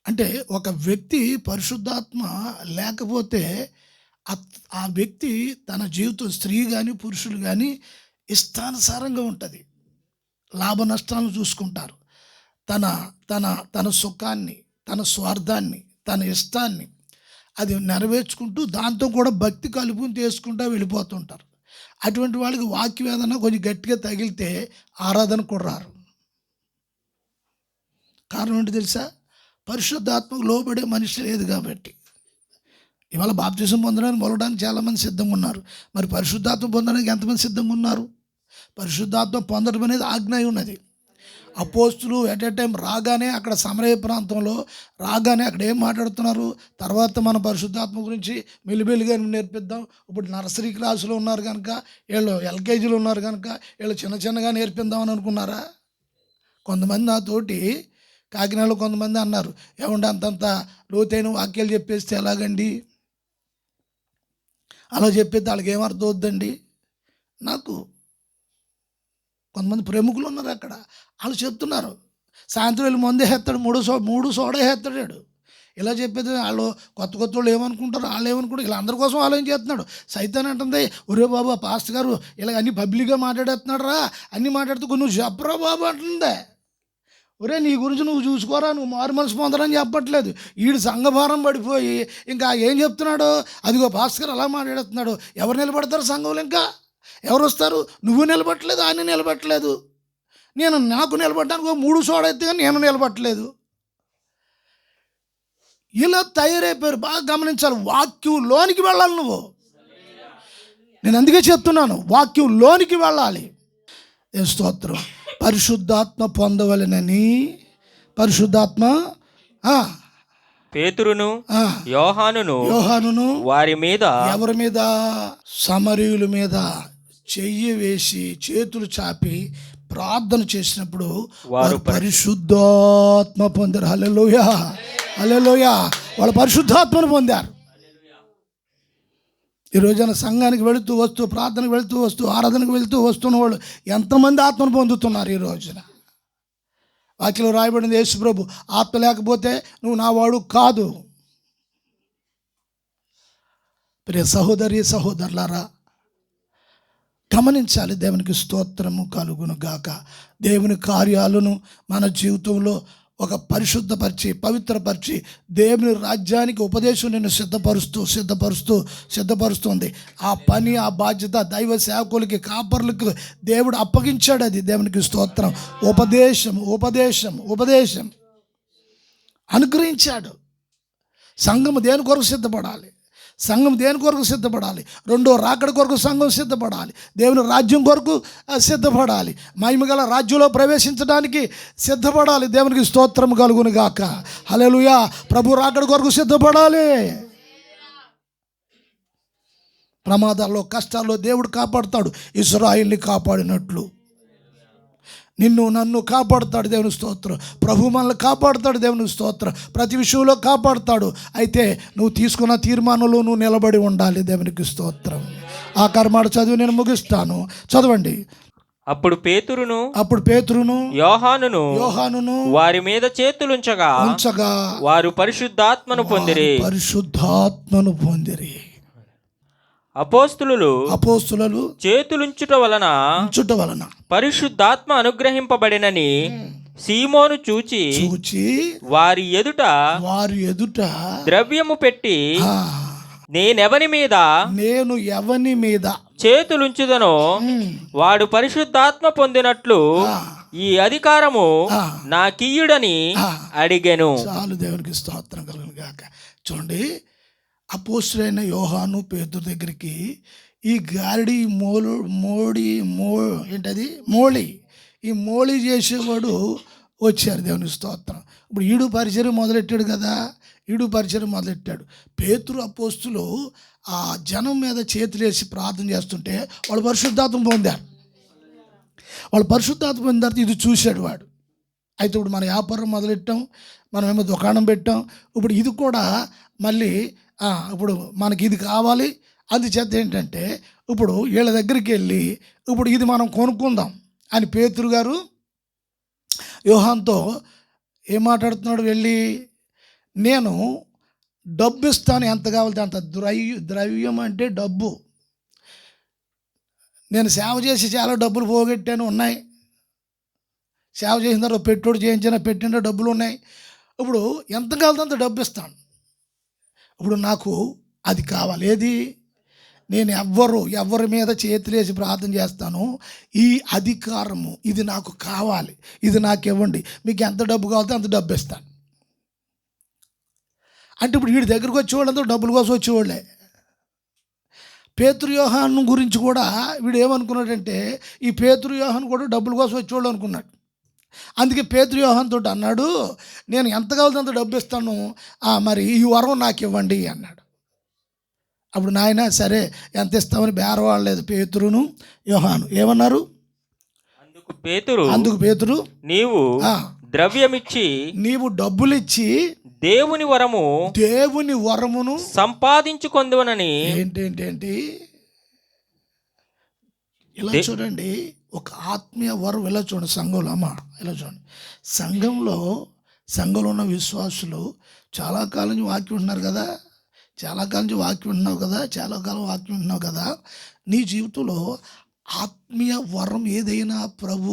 అంటే ఒక వ్యక్తి పరిశుద్ధాత్మ లేకపోతే ఆ వ్యక్తి తన జీవితం, స్త్రీ కానీ పురుషులు కానీ ఇష్టానుసారంగా ఉంటుంది. లాభ నష్టాలను చూసుకుంటారు. తన తన తన సుఖాన్ని, తన స్వార్థాన్ని, తన ఇష్టాన్ని అది నెరవేర్చుకుంటూ దాంతో కూడా భక్తి కలుపుని చేసుకుంటూ వెళ్ళిపోతుంటారు. అటువంటి వాళ్ళకి వాక్యం ఏదైనా కొంచెం గట్టిగా తగిలితే ఆరాధన కూడా రారు. కారణం ఏంటి తెలుసా? పరిశుద్ధాత్మకు లోబడే మనిషి లేదు కాబట్టి. ఇవాళ బాప్తిసం పొందడానికి మొలడానికి చాలామంది సిద్ధంగా ఉన్నారు. మరి పరిశుద్ధాత్మ పొందడానికి ఎంతమంది సిద్ధంగా ఉన్నారు? పరిశుద్ధాత్మ పొందడం అనేది ఆజ్ఞ ఉన్నది. అపోస్తులు ఎట్ ఎ టైం రాగానే అక్కడ సమరయ ప్రాంతంలో రాగానే అక్కడ ఏం మాట్లాడుతున్నారు? తర్వాత మన పరిశుద్ధాత్మ గురించి మెల్లిమెల్లిగా నేర్పిద్దాం. ఇప్పుడు నర్సరీ క్లాసులో ఉన్నారు కనుక, వీళ్ళు ఎల్కేజీలో ఉన్నారు కనుక వీళ్ళు చిన్నగా నేర్పిద్దామని అనుకున్నారా? కొంతమంది నాతోటి కాకినాడలో కొంతమంది అన్నారు, ఏమంటే అంతంత లోతైన వాక్యాలు చెప్పేస్తే ఎలాగండి? అలా చెప్పేది వాళ్ళకి ఏమర్థం అవుద్దండి? నాకు కొంతమంది ప్రముఖులు ఉన్నారు అక్కడ, వాళ్ళు చెప్తున్నారు సాయంత్రం వెళ్ళి మందే హెత్తాడు, మూడు సోడా హెత్తాడు. ఇలా చెప్పేది వాళ్ళు కొత్త వాళ్ళు ఏమనుకుంటారు, వాళ్ళు ఏమనుకుంటారు, ఇలా అందరి కోసం ఆలోచన చేస్తున్నాడు. సైతాన్ అంటుంది, ఒరే బాబా పాస్టర్ గారు ఇలా అన్ని పబ్లిక్గా మాట్లాడేస్తున్నాడు రా, అన్నీ మాట్లాడుతూ నువ్వు చెప్పరా బాబు అంటుందే. ఒరే నీ గురించి నువ్వు చూసుకోరా, నువ్వు మారు మనసు పొందరని చెప్పట్లేదు. వీడు సంఘభారం పడిపోయి ఇంకా ఏం చెప్తున్నాడు? అదిగో పాస్టర్ గారు అలా మాట్లాడుతున్నాడు. ఎవరు నిలబడతారు సంఘంలో? ఇంకా ఎవరు వస్తారు? నువ్వు నిలబట్టలేదు, ఆయన నిలబట్టలేదు. నాకు నిలబడడానికి 3 సోడా ఎత్తే కానీ నేను నిలబట్టలేదు. ఇలా తయారైపోయారు. బాగా గమనించాలి. వాక్యంలోనికి వెళ్ళాలి నువ్వు. నేను అందుకే చెప్తున్నాను, వాక్యంలోనికి వెళ్ళాలి. ఏ స్తోత్రం. పరిశుద్ధాత్మ పొందవలెనని పరిశుద్ధాత్మ పేతురును, యోహానును వారి మీద, ఎవరి మీద? సమరయుల మీద చెయ్యి వేసి చేతులు చాపి ప్రార్థన చేసినప్పుడు వారు పరిశుద్ధాత్మ పొందారు. హల్లెలూయా, హల్లెలూయా. వాళ్ళు పరిశుద్ధాత్మను పొందారు. ఈ రోజున సంఘానికి వెళుతూ వస్తూ, ప్రార్థనకు వెళుతూ వస్తూ, ఆరాధనకు వెళుతూ వస్తున్న వాళ్ళు ఎంతమంది ఆత్మను పొందుతున్నారు ఈ రోజున? వాక్యంలో రాయబడింది, యేసు ప్రభు ఆత్మ లేకపోతే నువ్వు నా వాడు కాదు. ప్రియ సహోదరి సహోదరులారా, గమనించాలి. దేవునికి స్తోత్రము కలుగును గాక. దేవుని కార్యాలను మన జీవితంలో ఒక పరిశుద్ధపరిచి, పవిత్రపరిచి, దేవుని రాజ్యానికి ఉపదేశం నేను సిద్ధపరుస్తుంది. ఆ పని, ఆ బాధ్యత దైవ సేవకులకి, కాపర్లకు దేవుడు అప్పగించాడు. అది దేవునికి స్తోత్రం. ఉపదేశం. అనుగ్రహించాడు. సంఘం దేని కొరకు సిద్ధపడాలి? సంఘం దేని కొరకు సిద్ధపడాలి? రెండో రాకడ కొరకు సంఘం సిద్ధపడాలి. దేవుని రాజ్యం కొరకు సిద్ధపడాలి. మహిమగల రాజ్యంలో ప్రవేశించడానికి సిద్ధపడాలి. దేవునికి స్తోత్రం కలుగును గాక. హల్లెలూయా. ప్రభు రాకడ కొరకు సిద్ధపడాలి. ప్రమాదాల్లో, కష్టాల్లో దేవుడు కాపాడుతాడు. ఇశ్రాయేలుని కాపాడినట్లు నిన్ను నన్ను కాపాడుతాడు. దేవుని స్తోత్రం. ప్రభు మనల్ని కాపాడుతాడు. దేవుని స్తోత్రం. ప్రతి విషయంలో కాపాడుతాడు. అయితే నువ్వు తీసుకున్న తీర్మానంలో నువ్వు నిలబడి ఉండాలి. దేవునికి స్తోత్రం. ఆ కర్మాడు చదివి నేను ముగిస్తాను. చదవండి. అప్పుడు పేతురును యోహానును వారి మీద చేతులుంచగా వారు పరిశుద్ధాత్మను పొందిరి. అపోస్తులు చేతులుంచుట వలన పరిశుద్ధాత్మ అనుగ్రహింపబడినని సీమోను చూచి వారి ఎదుట ద్రవ్యము పెట్టి నేను ఎవని మీద చేతులుంచుదనో వాడు పరిశుద్ధాత్మ పొందినట్లు ఈ అధికారము నాకియ్యుడని అడిగెను. చాలు. దేవునికి స్తోత్రం కలుగును గాక. చూడండి, అపోస్తులైన యోహాను పేతురు దగ్గరికి ఈ గారిడి మోళి చేసేవాడు వచ్చారు. దేవుని స్తోత్రం. ఇప్పుడు ఈడు పరిచయం మొదలెట్టాడు కదా. పేతురు అపోస్తులు ఆ జనం మీద చేతులేసి ప్రార్థన చేస్తుంటే వాళ్ళు పరిశుద్ధాత్మ పొందారు. ఇది చూశాడు వాడు. అయితే ఇప్పుడు మన వ్యాపారం మొదలెట్టాం, మనమేమో దుకాణం పెట్టాం. ఇప్పుడు ఇది కూడా మళ్ళీ ఇప్పుడు మనకి ఇది కావాలి. అందుచేత ఏంటంటే ఇప్పుడు వీళ్ళ దగ్గరికి వెళ్ళి ఇప్పుడు ఇది మనం కొనుక్కుందాం అని పేతురు గారు యోహాన్తో ఏం మాట్లాడుతున్నాడు? వెళ్ళి నేను డబ్బు ఇస్తాను, ఎంత కావాలి అంత. ద్రవ్యం అంటే డబ్బు. నేను సేవ చేసి చాలా డబ్బులు పోగొట్టాను, ఉన్నాయి. సేవ చేసిన తర్వాత పెట్టుబడి చేయించిన పెట్టిన డబ్బులు ఉన్నాయి. ఇప్పుడు ఎంత కావాలంటే అంత డబ్బు ఇస్తాను. ఇప్పుడు నాకు అది కావాలి. ఏది? నేను ఎవరి మీద చేతులేసి ప్రార్థన చేస్తాను, ఈ అధికారము ఇది నాకు కావాలి, ఇది నాకు ఇవ్వండి, మీకు ఎంత డబ్బు కావాలంటే అంత డబ్బు ఇస్తాను అంటే ఇప్పుడు వీడి దగ్గరకు వచ్చేవాళ్ళంతా డబ్బుల కోసం వచ్చేవాళ్ళే. పేతురు యోహాను గురించి కూడా వీడు ఏమనుకున్నాడంటే ఈ పేతురు యోహాను కూడా డబ్బుల కోసం వచ్చేవాళ్ళు అనుకున్నాడు. అందుకే పేతురు యోహానుతో అన్నాడు, నేను ఎంత కావాలంటే అంత డబ్బు ఇస్తాను, మరి ఈ వరం నాకు ఇవ్వండి అన్నాడు. అప్పుడు నాయన సరే ఎంత ఇస్తామని బేరవాడలేదు పేతురును యోహాను. ఏమన్నారు? అందుకు పేతురు నీవు ద్రవ్యమిచ్చి నీవు డబ్బులిచ్చి దేవుని వరమును సంపాదించుకొందువనని. ఏంటి ఇలా చూడండి, ఒక ఆత్మీయ వరం. ఇలా చూడండి సంఘంలో, ఇలా చూడండి, సంఘంలో ఉన్న విశ్వాసులు చాలా కాలం నుంచి వాక్యం ఉంటున్నారు కదా, చాలా కాలం వాక్యం ఉంటున్నావు కదా. నీ జీవితంలో ఆత్మీయ వరం ఏదైనా, ప్రభు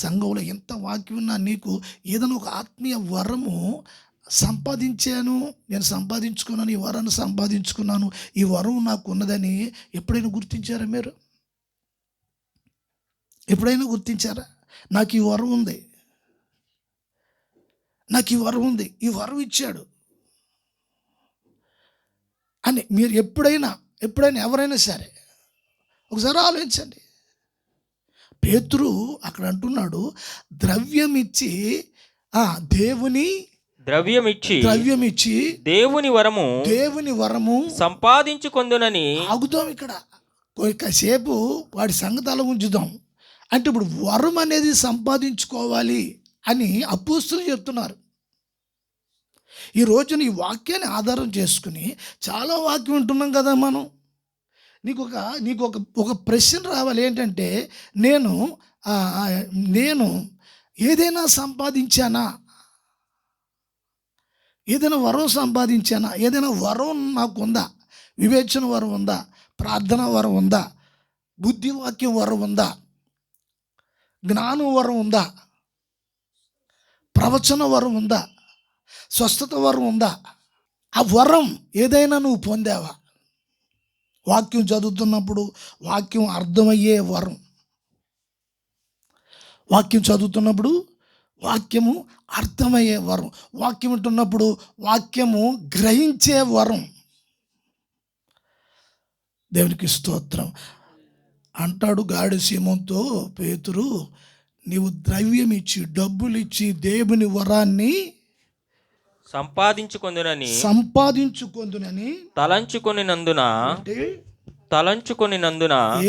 సంఘంలో ఎంత వాక్యం ఉన్నా నీకు ఏదైనా ఒక ఆత్మీయ వరము నేను సంపాదించుకున్నాను, ఈ వరాన్ని సంపాదించుకున్నాను, ఈ వరం నాకు ఉన్నదని ఎప్పుడైనా గుర్తించారా మీరు? ఎప్పుడైనా గుర్తించారా? నాకు ఈ వరం ఉంది, ఈ వరం ఇచ్చాడు అని మీరు ఎప్పుడైనా ఎవరైనా సరే ఒకసారి ఆలోచించండి. పేతురు అక్కడ అంటున్నాడు, ద్రవ్యమిచ్చి దేవుని వరము సంపాదించుకొందునని. ఆగుదాం ఇక్కడ కాసేపు, వాడి సంగతాల ఉంచుదాం. అంటే ఇప్పుడు వరం అనేది సంపాదించుకోవాలి అని అపోస్తులు చెప్తున్నారు. ఈ రోజున ఈ వాక్యాన్ని ఆధారం చేసుకుని చాలా వాక్యం ఉంటున్నాం కదా మనం. నీకు ఒక ప్రశ్న రావాలి. ఏంటంటే నేను ఏదైనా సంపాదించానా? ఏదైనా వరం సంపాదించానా? ఏదైనా వరం నాకు ఉందా? వివేచన వరం ఉందా? ప్రార్థన వరం ఉందా? బుద్ధివాక్యం వరం ఉందా? జ్ఞానం వరం ఉందా? ప్రవచన వరం ఉందా? స్వస్థత వరం ఉందా? ఆ వరం ఏదైనా నువ్వు పొందావా? వాక్యం చదువుతున్నప్పుడు వాక్యం అర్థమయ్యే వరం, వాక్యం చదువుతున్నప్పుడు వాక్యము అర్థమయ్యే వరం. వాక్యం వింటున్నప్పుడు వాక్యము గ్రహించే వరం. దేవునికి స్తోత్రం. అంటాడు గాడి సీమోనుతో పేతురు, నీవు ద్రవ్యం ఇచ్చి డబ్బులు ఇచ్చి దేవుని వరాన్ని సంపాదించుకొందునని తలంచుకొనినందున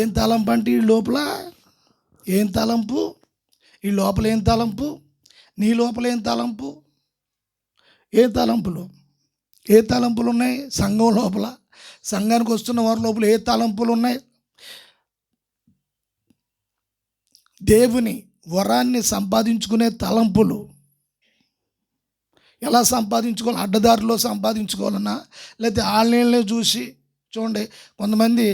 ఏం తలంపు అంటే ఈ లోపల ఏం తలంపు? ఈ లోపల ఏం తలంపు? నీ లోపల ఏం తలంపు? ఏ తలంపులు ఉన్నాయి? సంఘం లోపల, సంఘానికి వస్తున్న వారి లోపల ఏ తలంపులు ఉన్నాయి? దేవుని వరాన్ని సంపాదించుకునే తలంపులు. ఎలా సంపాదించుకోవాలి? అడ్డదారిలో సంపాదించుకోవాలన్నా, లేకపోతే ఆన్లైన్లో చూసి చూడండి, కొంతమంది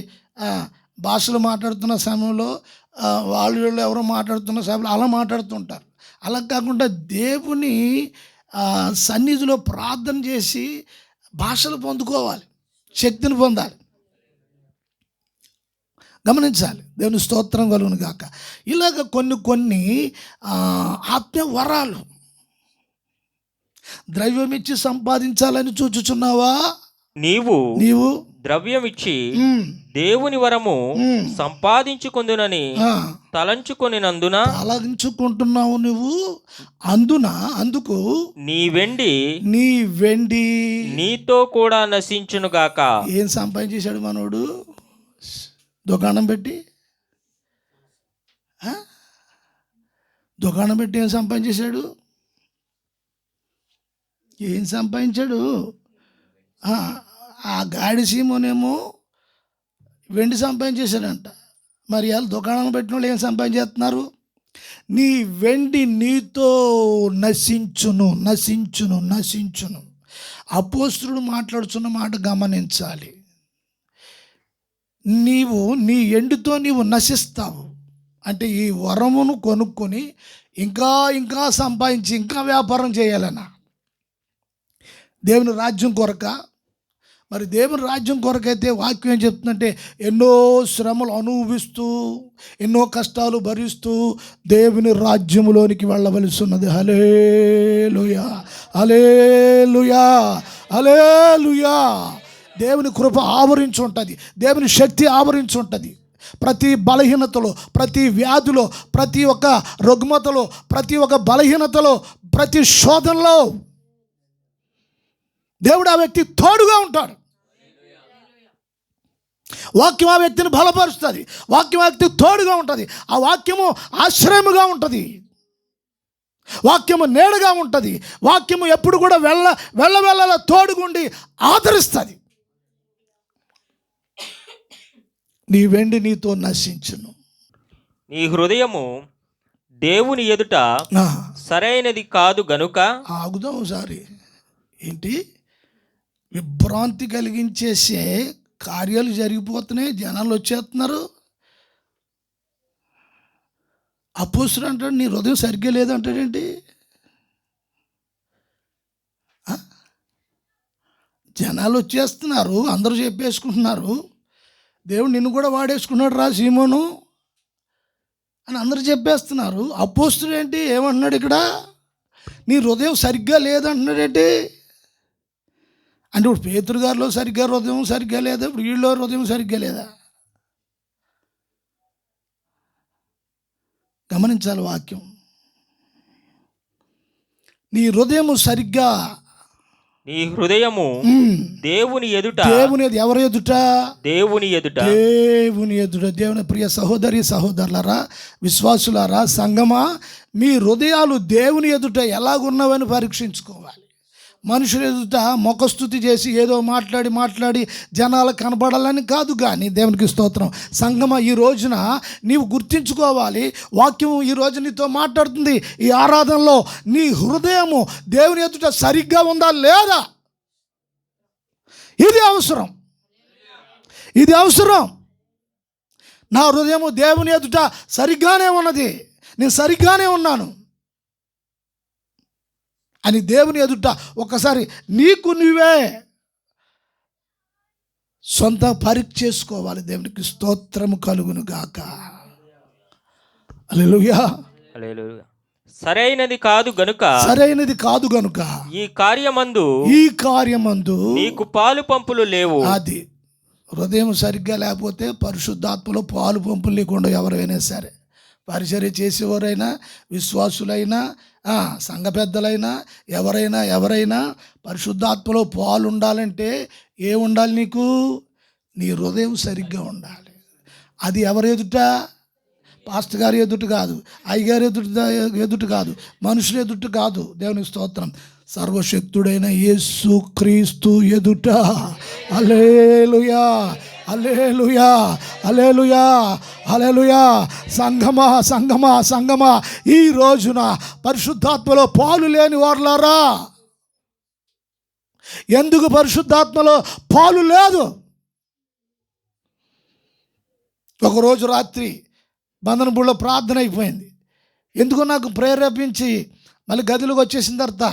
భాషలు మాట్లాడుతున్న సమయంలో వాళ్ళు ఎవరో మాట్లాడుతున్న సమయంలో అలా మాట్లాడుతుంటారు. అలా కాకుండా దేవుని సన్నిధిలో ప్రార్థన చేసి భాషలు పొందుకోవాలి, శక్తిని పొందాలి. గమనించాలి. దేవుని స్తోత్రం కలుగును గాక. ఇలాగ కొన్ని ఆత్మీయ వరాలు. ద్రవ్యం ఇచ్చి సంపాదించాలని చూచుచున్నావా? నీవు ద్రవ్యం ఇచ్చి దేవుని వరము సంపాదించుకొందునని తలంచుకుంటున్నావు నువ్వు. అందుకు నీ వెండి నీతో కూడా నశించును గాక. ఏం సంపాదించేశాడు మనోడు? దుకాణం పెట్టి ఏం సంపాదించేశాడు? ఏం సంపాదించాడు? ఆ గాడి సీమోనేమో వెండి సంపాదించేశాడంట. మరి వాళ్ళు దుకాణం పెట్టిన వాళ్ళు ఏం సంపాదించేస్తున్నారు? నీ వెండి నీతో నశించును. అపోస్తలుడు మాట్లాడుతున్న మాట గమనించాలి. నీ ఎండుతో నీవు నశిస్తావు. అంటే ఈ వరమును కొనుక్కొని ఇంకా సంపాదించి ఇంకా వ్యాపారం చేయాలన్నా దేవుని రాజ్యం కొరక. మరి దేవుని రాజ్యం కొరకైతే వాక్యం ఏం చెప్తుందంటే, ఎన్నో శ్రమలు అనుభవిస్తూ ఎన్నో కష్టాలు భరిస్తూ దేవుని రాజ్యములోనికి వెళ్ళవలసి ఉన్నది. హల్లెలూయా, హల్లెలూయా, హల్లెలూయా. దేవుని కృప ఆవరించి ఉంటుంది, దేవుని శక్తి ఆవరించి ఉంటుంది. ప్రతి బలహీనతలో, ప్రతి వ్యాధిలో, ప్రతి ఒక్క రుగ్మతలో, ప్రతి ఒక్క బలహీనతలో, ప్రతి శోధనలో దేవుడు ఆ వ్యక్తి తోడుగా ఉంటాడు. వాక్యం ఆ వ్యక్తిని బలపరుస్తుంది. వాక్యం ఆ వ్యక్తికి తోడుగా ఉంటుంది. ఆ వాక్యము ఆశ్రయముగా ఉంటుంది. వాక్యము నీడగా ఉంటుంది. వాక్యము ఎప్పుడు కూడా వెళ్ళ తోడుగుండి ఆదరిస్తుంది. నీ వెండి నీతో నశించును. నీ హృదయము దేవుని ఎదుట సరైనది కాదు గనుక. ఆగుదాం ఒకసారి. ఏంటి? విభ్రాంతి కలిగించేసే కార్యాలు జరిగిపోతున్నాయి, జనాలు వచ్చేస్తున్నారు. అపోస్తలుడు అంటాడు నీ హృదయం సరిగ్గా లేదంటాడేంటి? జనాలు వచ్చేస్తున్నారు, అందరూ చెప్పేసుకుంటున్నారు, దేవుడు నిన్ను కూడా వాడేసుకున్నాడు రా సీమోను అని అందరూ చెప్పేస్తున్నారు. అపోస్తలుడు ఏంటి ఏమంటున్నాడు ఇక్కడ? నీ హృదయం సరిగ్గా లేదంటున్నాడేంటి? అంటే ఇప్పుడు పేతురు గారిలో హృదయం సరిగ్గా లేదా? ఇప్పుడు వీళ్ళలో హృదయం సరిగ్గా లేదా? గమనించాలి వాక్యం. నీ హృదయము సరిగ్గా, నీ హృదయము దేవుని ఎదుట. ఎవరి ఎదుట? దేవుని ఎదుట. దేవుని ప్రియ సహోదరులారా, విశ్వాసులారా, సంగమా, మీ హృదయాలు దేవుని ఎదుట ఎలాగున్నవని పరీక్షించుకోవాలి. మనుషుల ఎదుట ముఖస్తుతి చేసి ఏదో మాట్లాడి జనాలకు కనబడాలని కాదు. కానీ దేవునికి స్తోత్రం. సంగమా, ఈ రోజున నీవు గుర్తించుకోవాలి. వాక్యం ఈ రోజు నీతో మాట్లాడుతుంది. ఈ ఆరాధనలో నీ హృదయము దేవుని ఎదుట సరిగ్గా ఉందా లేదా? ఇది అవసరం. నా హృదయము దేవుని ఎదుట సరిగ్గానే ఉన్నది, నేను సరిగ్గానే ఉన్నాను అని దేవుని ఎదుట ఒకసారి నీకు నువ్వే సొంత పరీక్ష చేసుకోవాలి. దేవునికి స్తోత్రము కలుగును గాక. హల్లెలూయా. సరైనది కాదు గనుక సరైనది కాదు గనుక ఈ కార్యమందు నీకు పాలు పంపులు లేవు. అది హృదయం సరిగ్గా లేకపోతే పరిశుద్ధాత్మలో పాలు పంపులు లేకుండా ఎవరైనా సరే, పరిచర్య చేసేవారైనా, విశ్వాసులైనా, సంఘ పెద్దలైనా, ఎవరైనా పరిశుద్ధాత్మలో పాలు ఉండాలంటే ఏముండాలి? నీకు నీ హృదయం సరిగ్గా ఉండాలి. అది ఎవరు ఎదుట? పాస్టర్ గారి ఎదుట కాదు, అయ్యగారి ఎదుట కాదు, మనుషుల ఎదుట కాదు. దేవునికి స్తోత్రం. సర్వశక్తుడైన యేసు క్రీస్తు ఎదుట. హల్లెలూయా, హల్లెలూయా, హల్లెలూయా, హల్లెలూయా. సంగమా ఈ రోజున పరిశుద్ధాత్మలో పాలు లేని వారులారా, ఎందుకు పరిశుద్ధాత్మలో పాలు లేదు? ఒకరోజు రాత్రి బంధనపూడిలో ప్రార్థన అయిపోయింది. ఎందుకో నాకు ప్రేరేపించి మళ్ళీ గదిలోకి వచ్చేసిన తర్వాత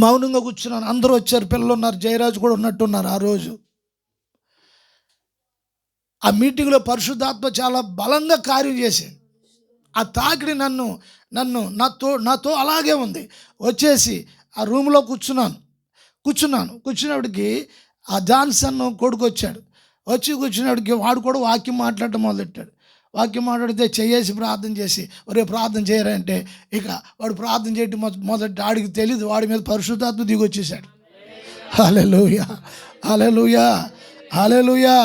మౌనంగా కూర్చున్నాను. అందరూ వచ్చారు, పిల్లలు ఉన్నారు, జయరాజు కూడా ఉన్నట్టున్నారు. ఆ రోజు ఆ మీటింగ్లో పరిశుద్ధాత్మ చాలా బలంగా కార్యం చేసింది. ఆ తాకిడి నన్ను నాతో అలాగే ఉంది. వచ్చేసి ఆ రూమ్లో కూర్చున్నప్పటికి ఆ జాన్సన్ కొడుకు వచ్చాడు. కూర్చున్నప్పటికి వాడు కూడా వాక్యం మాట్లాడటం మొదలెట్టాడు. వాక్యం మాట్లాడితే చేసి ప్రార్థన చేసి, ఒరే ప్రార్థన చేయరంటే ఇక వాడు ప్రార్థన చేయటం మొదటి వాడికి తెలియదు, వాడి మీద పరిశుద్ధాత్మ దిగి వచ్చేసాడు. హల్లెలూయా, హల్లెలూయా, హల్లెలూయా.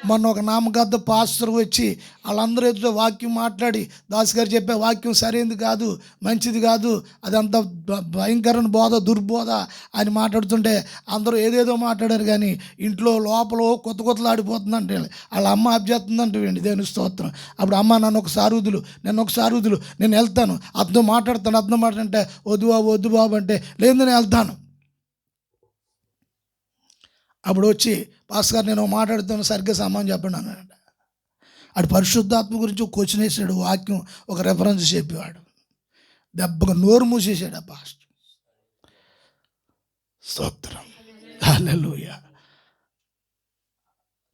మొన్న ఒక నామకార్థ పాస్టర్ వచ్చి వాళ్ళందరూ ఎదుట వాక్యం మాట్లాడి, దాస్ గారు చెప్పే వాక్యం సరైనది కాదు, మంచిది కాదు, అదంతా భయంకరమైన బోధ, దుర్బోధ అని మాట్లాడుతుంటే అందరూ ఏదేదో మాట్లాడారు. కానీ ఇంట్లో లోపల కొత్తలు ఆడిపోతుందంటే వాళ్ళ అమ్మ అభ్యర్థందంటే దేవుని స్తోత్రం. అప్పుడు అమ్మ నన్ను ఒకసారి వదులు, నేను వెళ్తాను, అతను మాట్లాడుతుంటే వద్దు బాబు అంటే లేదు నేను వెళ్తాను. అప్పుడు వచ్చి పాస్టర్ గారు నేను మాట్లాడుతాను, సరిగ్గా సమానం చెప్పండి అన్నాడు. అటు పరిశుద్ధాత్మ గురించి ఒక క్వశ్చన్ వేసాడు, వాక్యం ఒక రెఫరెన్స్ చెప్పేవాడు. దెబ్బగా నోరు మూసేసాడు ఆ పాస్టర్. స్తోత్రం, హల్లెలూయా.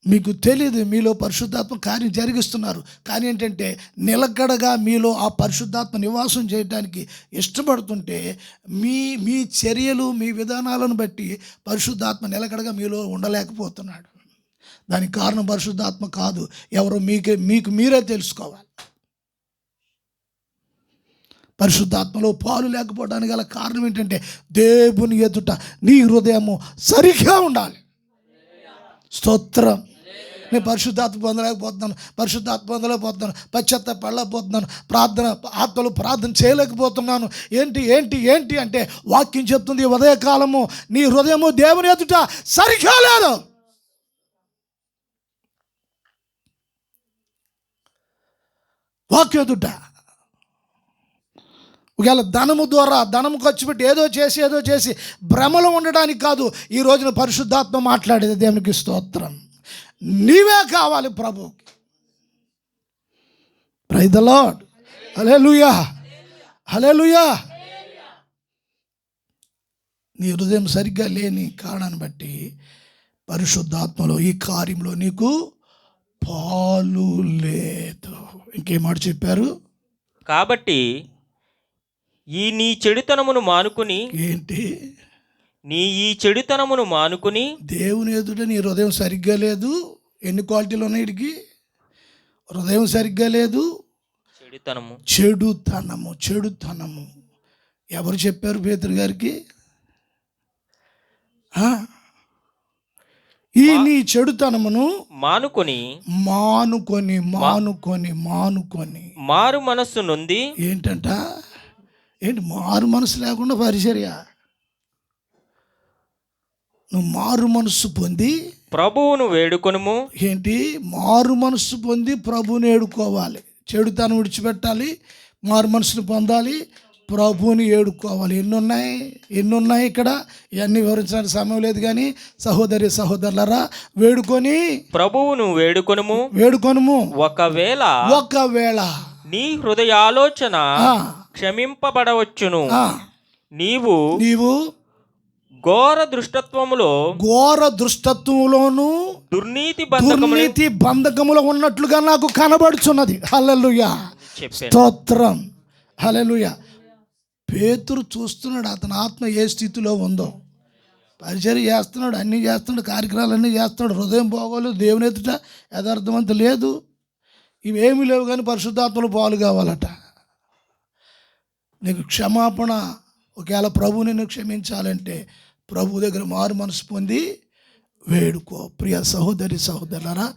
మీకు తెలియదు మీలో పరిశుద్ధాత్మ కార్యం జరిగిస్తున్నారు, కానీ ఏంటంటే నిలకడగా మీలో ఆ పరిశుద్ధాత్మ నివాసం చేయడానికి ఇష్టపడుతుంటే మీ చర్యలు, మీ విధానాలను బట్టి పరిశుద్ధాత్మ నిలకడగా మీలో ఉండలేకపోతున్నాడు. దానికి కారణం పరిశుద్ధాత్మ కాదు, ఎవరో మీకు మీరే తెలుసుకోవాలి. పరిశుద్ధాత్మలో పాలు లేకపోవడానికి గల కారణం ఏంటంటే దేవుని ఎదుట నీ హృదయము సరిగ్గా ఉండాలి. స్తోత్రం. నేను పరిశుద్ధాత్మ పొందలేకపోతున్నాను, పశ్చాత్తాపడలేకపోతున్నాను, ఆత్మలో ప్రార్థన చేయలేకపోతున్నాను. ఏంటి అంటే వాక్యం చెప్తుంది, ఉదయకాలము నీ హృదయము దేవుని ఎదుట సరిగ్గా లేదు. వాక్యం ఎదుట ఒకవేళ ధనము ఖర్చు పెట్టి ఏదో చేసి భ్రమలో ఉండడానికి కాదు. ఈ రోజున పరిశుద్ధాత్మ మాట్లాడేది. దేవునికి స్తోత్రం. నీవే కావాలి ప్రభువుకి. Praise the lord. Hallelujah, hallelujah. నీ హృదయం సరిగ్గా లేని కారణాన్ని బట్టి పరిశుద్ధాత్మలో ఈ కార్యంలో నీకు పాలు లేదు. ఇంకేమాట చెప్పారు? కాబట్టి నీ చెడుతనమును మానుకుని, ఈ చెడుతనమును మానుకుని, దేవుని ఎదుట నీ హృదయం సరిగ్గా లేదు. ఎన్ని క్వాలిటీలు ఉన్నాయి వీడికి? హృదయం సరిగ్గా లేదు, చెడుతనము. ఎవరు చెప్పారు పేతురు గారికి? నీ చెడుతనమును మానుకొని మారు మనస్సు నొంది. ఏంటి మారు మనసు లేకుండా పరిచర్య? నువ్వు మారు మనస్సు పొంది ప్రభువును వేడుకొనుము. ఏంటి? మారు మనస్సు పొంది ప్రభువుని వేడుకోవాలి. చెడుతనం విడిచిపెట్టాలి, మారు మనసును పొందాలి, ప్రభువుని వేడుకోవాలి. ఎన్నున్నాయి ఇక్కడ, ఇవన్నీ వివరించడానికి సమయం లేదు. కానీ సహోదరులరా, వేడుకొని ప్రభువును వేడుకొనుము. ఒకవేళ నీ హృదయ ఆలోచన క్షమింపబడవచ్చును. నీవు ఘోర దృష్టత్వములోను దుర్నీతి బంధకములో ఉన్నట్లుగా నాకు కనబడుచున్నది. హల్లెలూయా, స్తోత్రం, హల్లెలూయా. పేతురు చూస్తున్నాడు అతని ఆత్మ ఏ స్థితిలో ఉందో. పరిచర్య చేస్తున్నాడు, అన్నీ చేస్తున్నాడు, కార్యక్రమాలన్నీ చేస్తున్నాడు, హృదయం బాగోలేదు, దేవుని ఎదుట యథార్థవంత లేదు, ఇవేమీ లేవు, కానీ పరిశుద్ధాత్మలు పాలు కావాలట. నీకు క్షమాపణ, ఒకవేళ ప్రభు నిన్ను క్షమించాలంటే ప్రభు దగ్గర మారు మనసు పొంది వేడుకో. ప్రియ సహోదరి సహోదరులారా,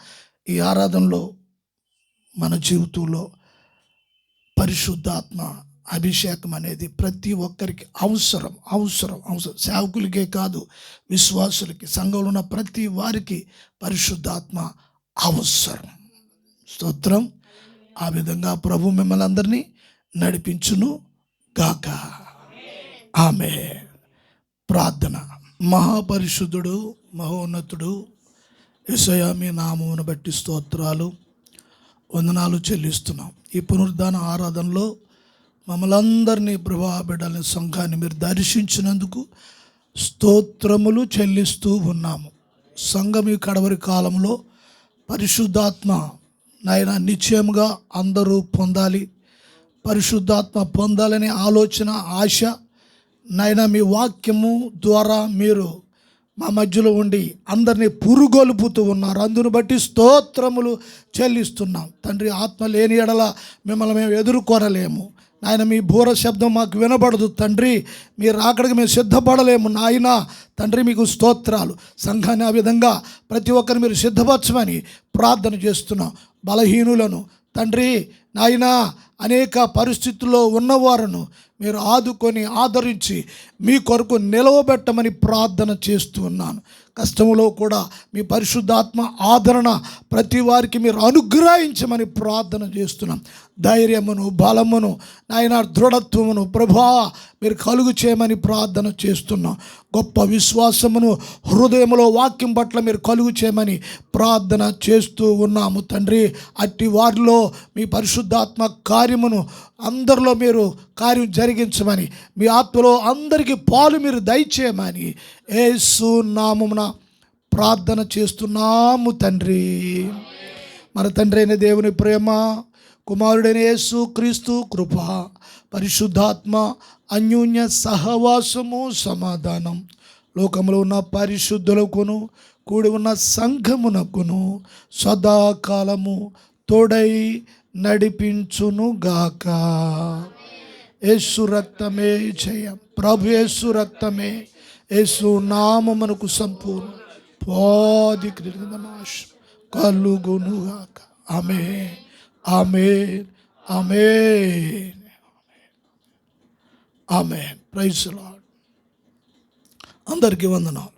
ఈ ఆరాధనలో మన జీవితంలో పరిశుద్ధాత్మ అభిషేకం అనేది ప్రతి ఒక్కరికి అవసరం అవసరం అవసరం. సేవకులకే కాదు, విశ్వాసులకి, సంఘంలో ఉన్న ప్రతి వారికి పరిశుద్ధాత్మ అవసరం. స్తోత్రం. ఆ విధంగా ప్రభు మిమ్మల్ని అందరినీ నడిపించును గాక. ఆమె ప్రార్థన. మహాపరిశుద్ధుడు, మహోన్నతుడు యేసయ్యా, మీ నామమును బట్టి స్తోత్రాలు, వందనాలు చెల్లిస్తున్నాం. ఈ పునరుద్ధాన ఆరాధనలో మమ్మల్ని అందరినీ, ప్రభా బిడ్డల్ని, సంఘాన్ని మీరు దర్శించినందుకు స్తోత్రములు చెల్లిస్తూ ఉన్నాము. సంఘం ఈ కడవరి కాలంలో పరిశుద్ధాత్మ నాయన నిశ్చయముగా అందరూ పొందాలి, పరిశుద్ధాత్మ పొందాలనే ఆలోచన, ఆశ నాయన మీ వాక్యము ద్వారా మీరు మా మధ్యలో ఉండి అందరినీ పురుగొలుపుతూ ఉన్నారు. అందును బట్టి స్తోత్రములు చెల్లిస్తున్నాం తండ్రి. ఆత్మ లేని ఎడల మిమ్మల్ని మేము ఎదుర్కొనలేము నాయన. మీ బూర శబ్దం మాకు వినబడదు తండ్రి. మీరు రాకడికి మేము సిద్ధపడలేము నాయన. తండ్రి మీకు స్తోత్రాలు. సంఘాన్ని ఆ విధంగా ప్రతి ఒక్కరిని మీరు సిద్ధపరచమని ప్రార్థన చేస్తున్నాం. బలహీనులను తండ్రి నాయన, అనేక పరిస్థితుల్లో ఉన్నవారును మీరు ఆదుకొని ఆదరించి మీ కొరకు నిలవబెట్టమని ప్రార్థన చేస్తూ ఉన్నాను. కష్టంలో కూడా మీ పరిశుద్ధాత్మ ఆదరణ ప్రతి వారికి మీరు అనుగ్రహించమని ప్రార్థన చేస్తున్నాం. ధైర్యమును, బలమును నాయన, దృఢత్వమును ప్రభువా మీరు కలుగు చేయమని ప్రార్థన చేస్తున్నాం. గొప్ప విశ్వాసమును హృదయంలో వాక్యం పట్ల మీరు కలుగు చేయమని ప్రార్థన చేస్తూ ఉన్నాము తండ్రి. అట్టి వారిలో మీ పరిశుద్ధాత్మ కార్యమును అందరిలో మీరు కార్యం జరిగించమని, మీ ఆత్మలో అందరికీ పాలు మీరు దయచేయమని యేసు నామమున ప్రార్థన చేస్తున్నాము తండ్రి. మన తండ్రి అయిన దేవుని ప్రేమ, కుమారుడైన యేసు క్రీస్తు కృప, పరిశుద్ధాత్మ అన్యోన్య సహవాసము, సమాధానం లోకంలో ఉన్న పరిశుద్ధులకును కూడి ఉన్న సంఘమునకును సదాకాలము తోడై నడిపించునుగాక. యేసు రక్తమే జయం, ప్రభు యేసు రక్తమే, యేసు నామమునకు సంపూర్ణ పాది క్రీడనాశ కలుగునుగాక. Amen, amen, amen, amen. Praise the lord. అందరికీ వందనాలు.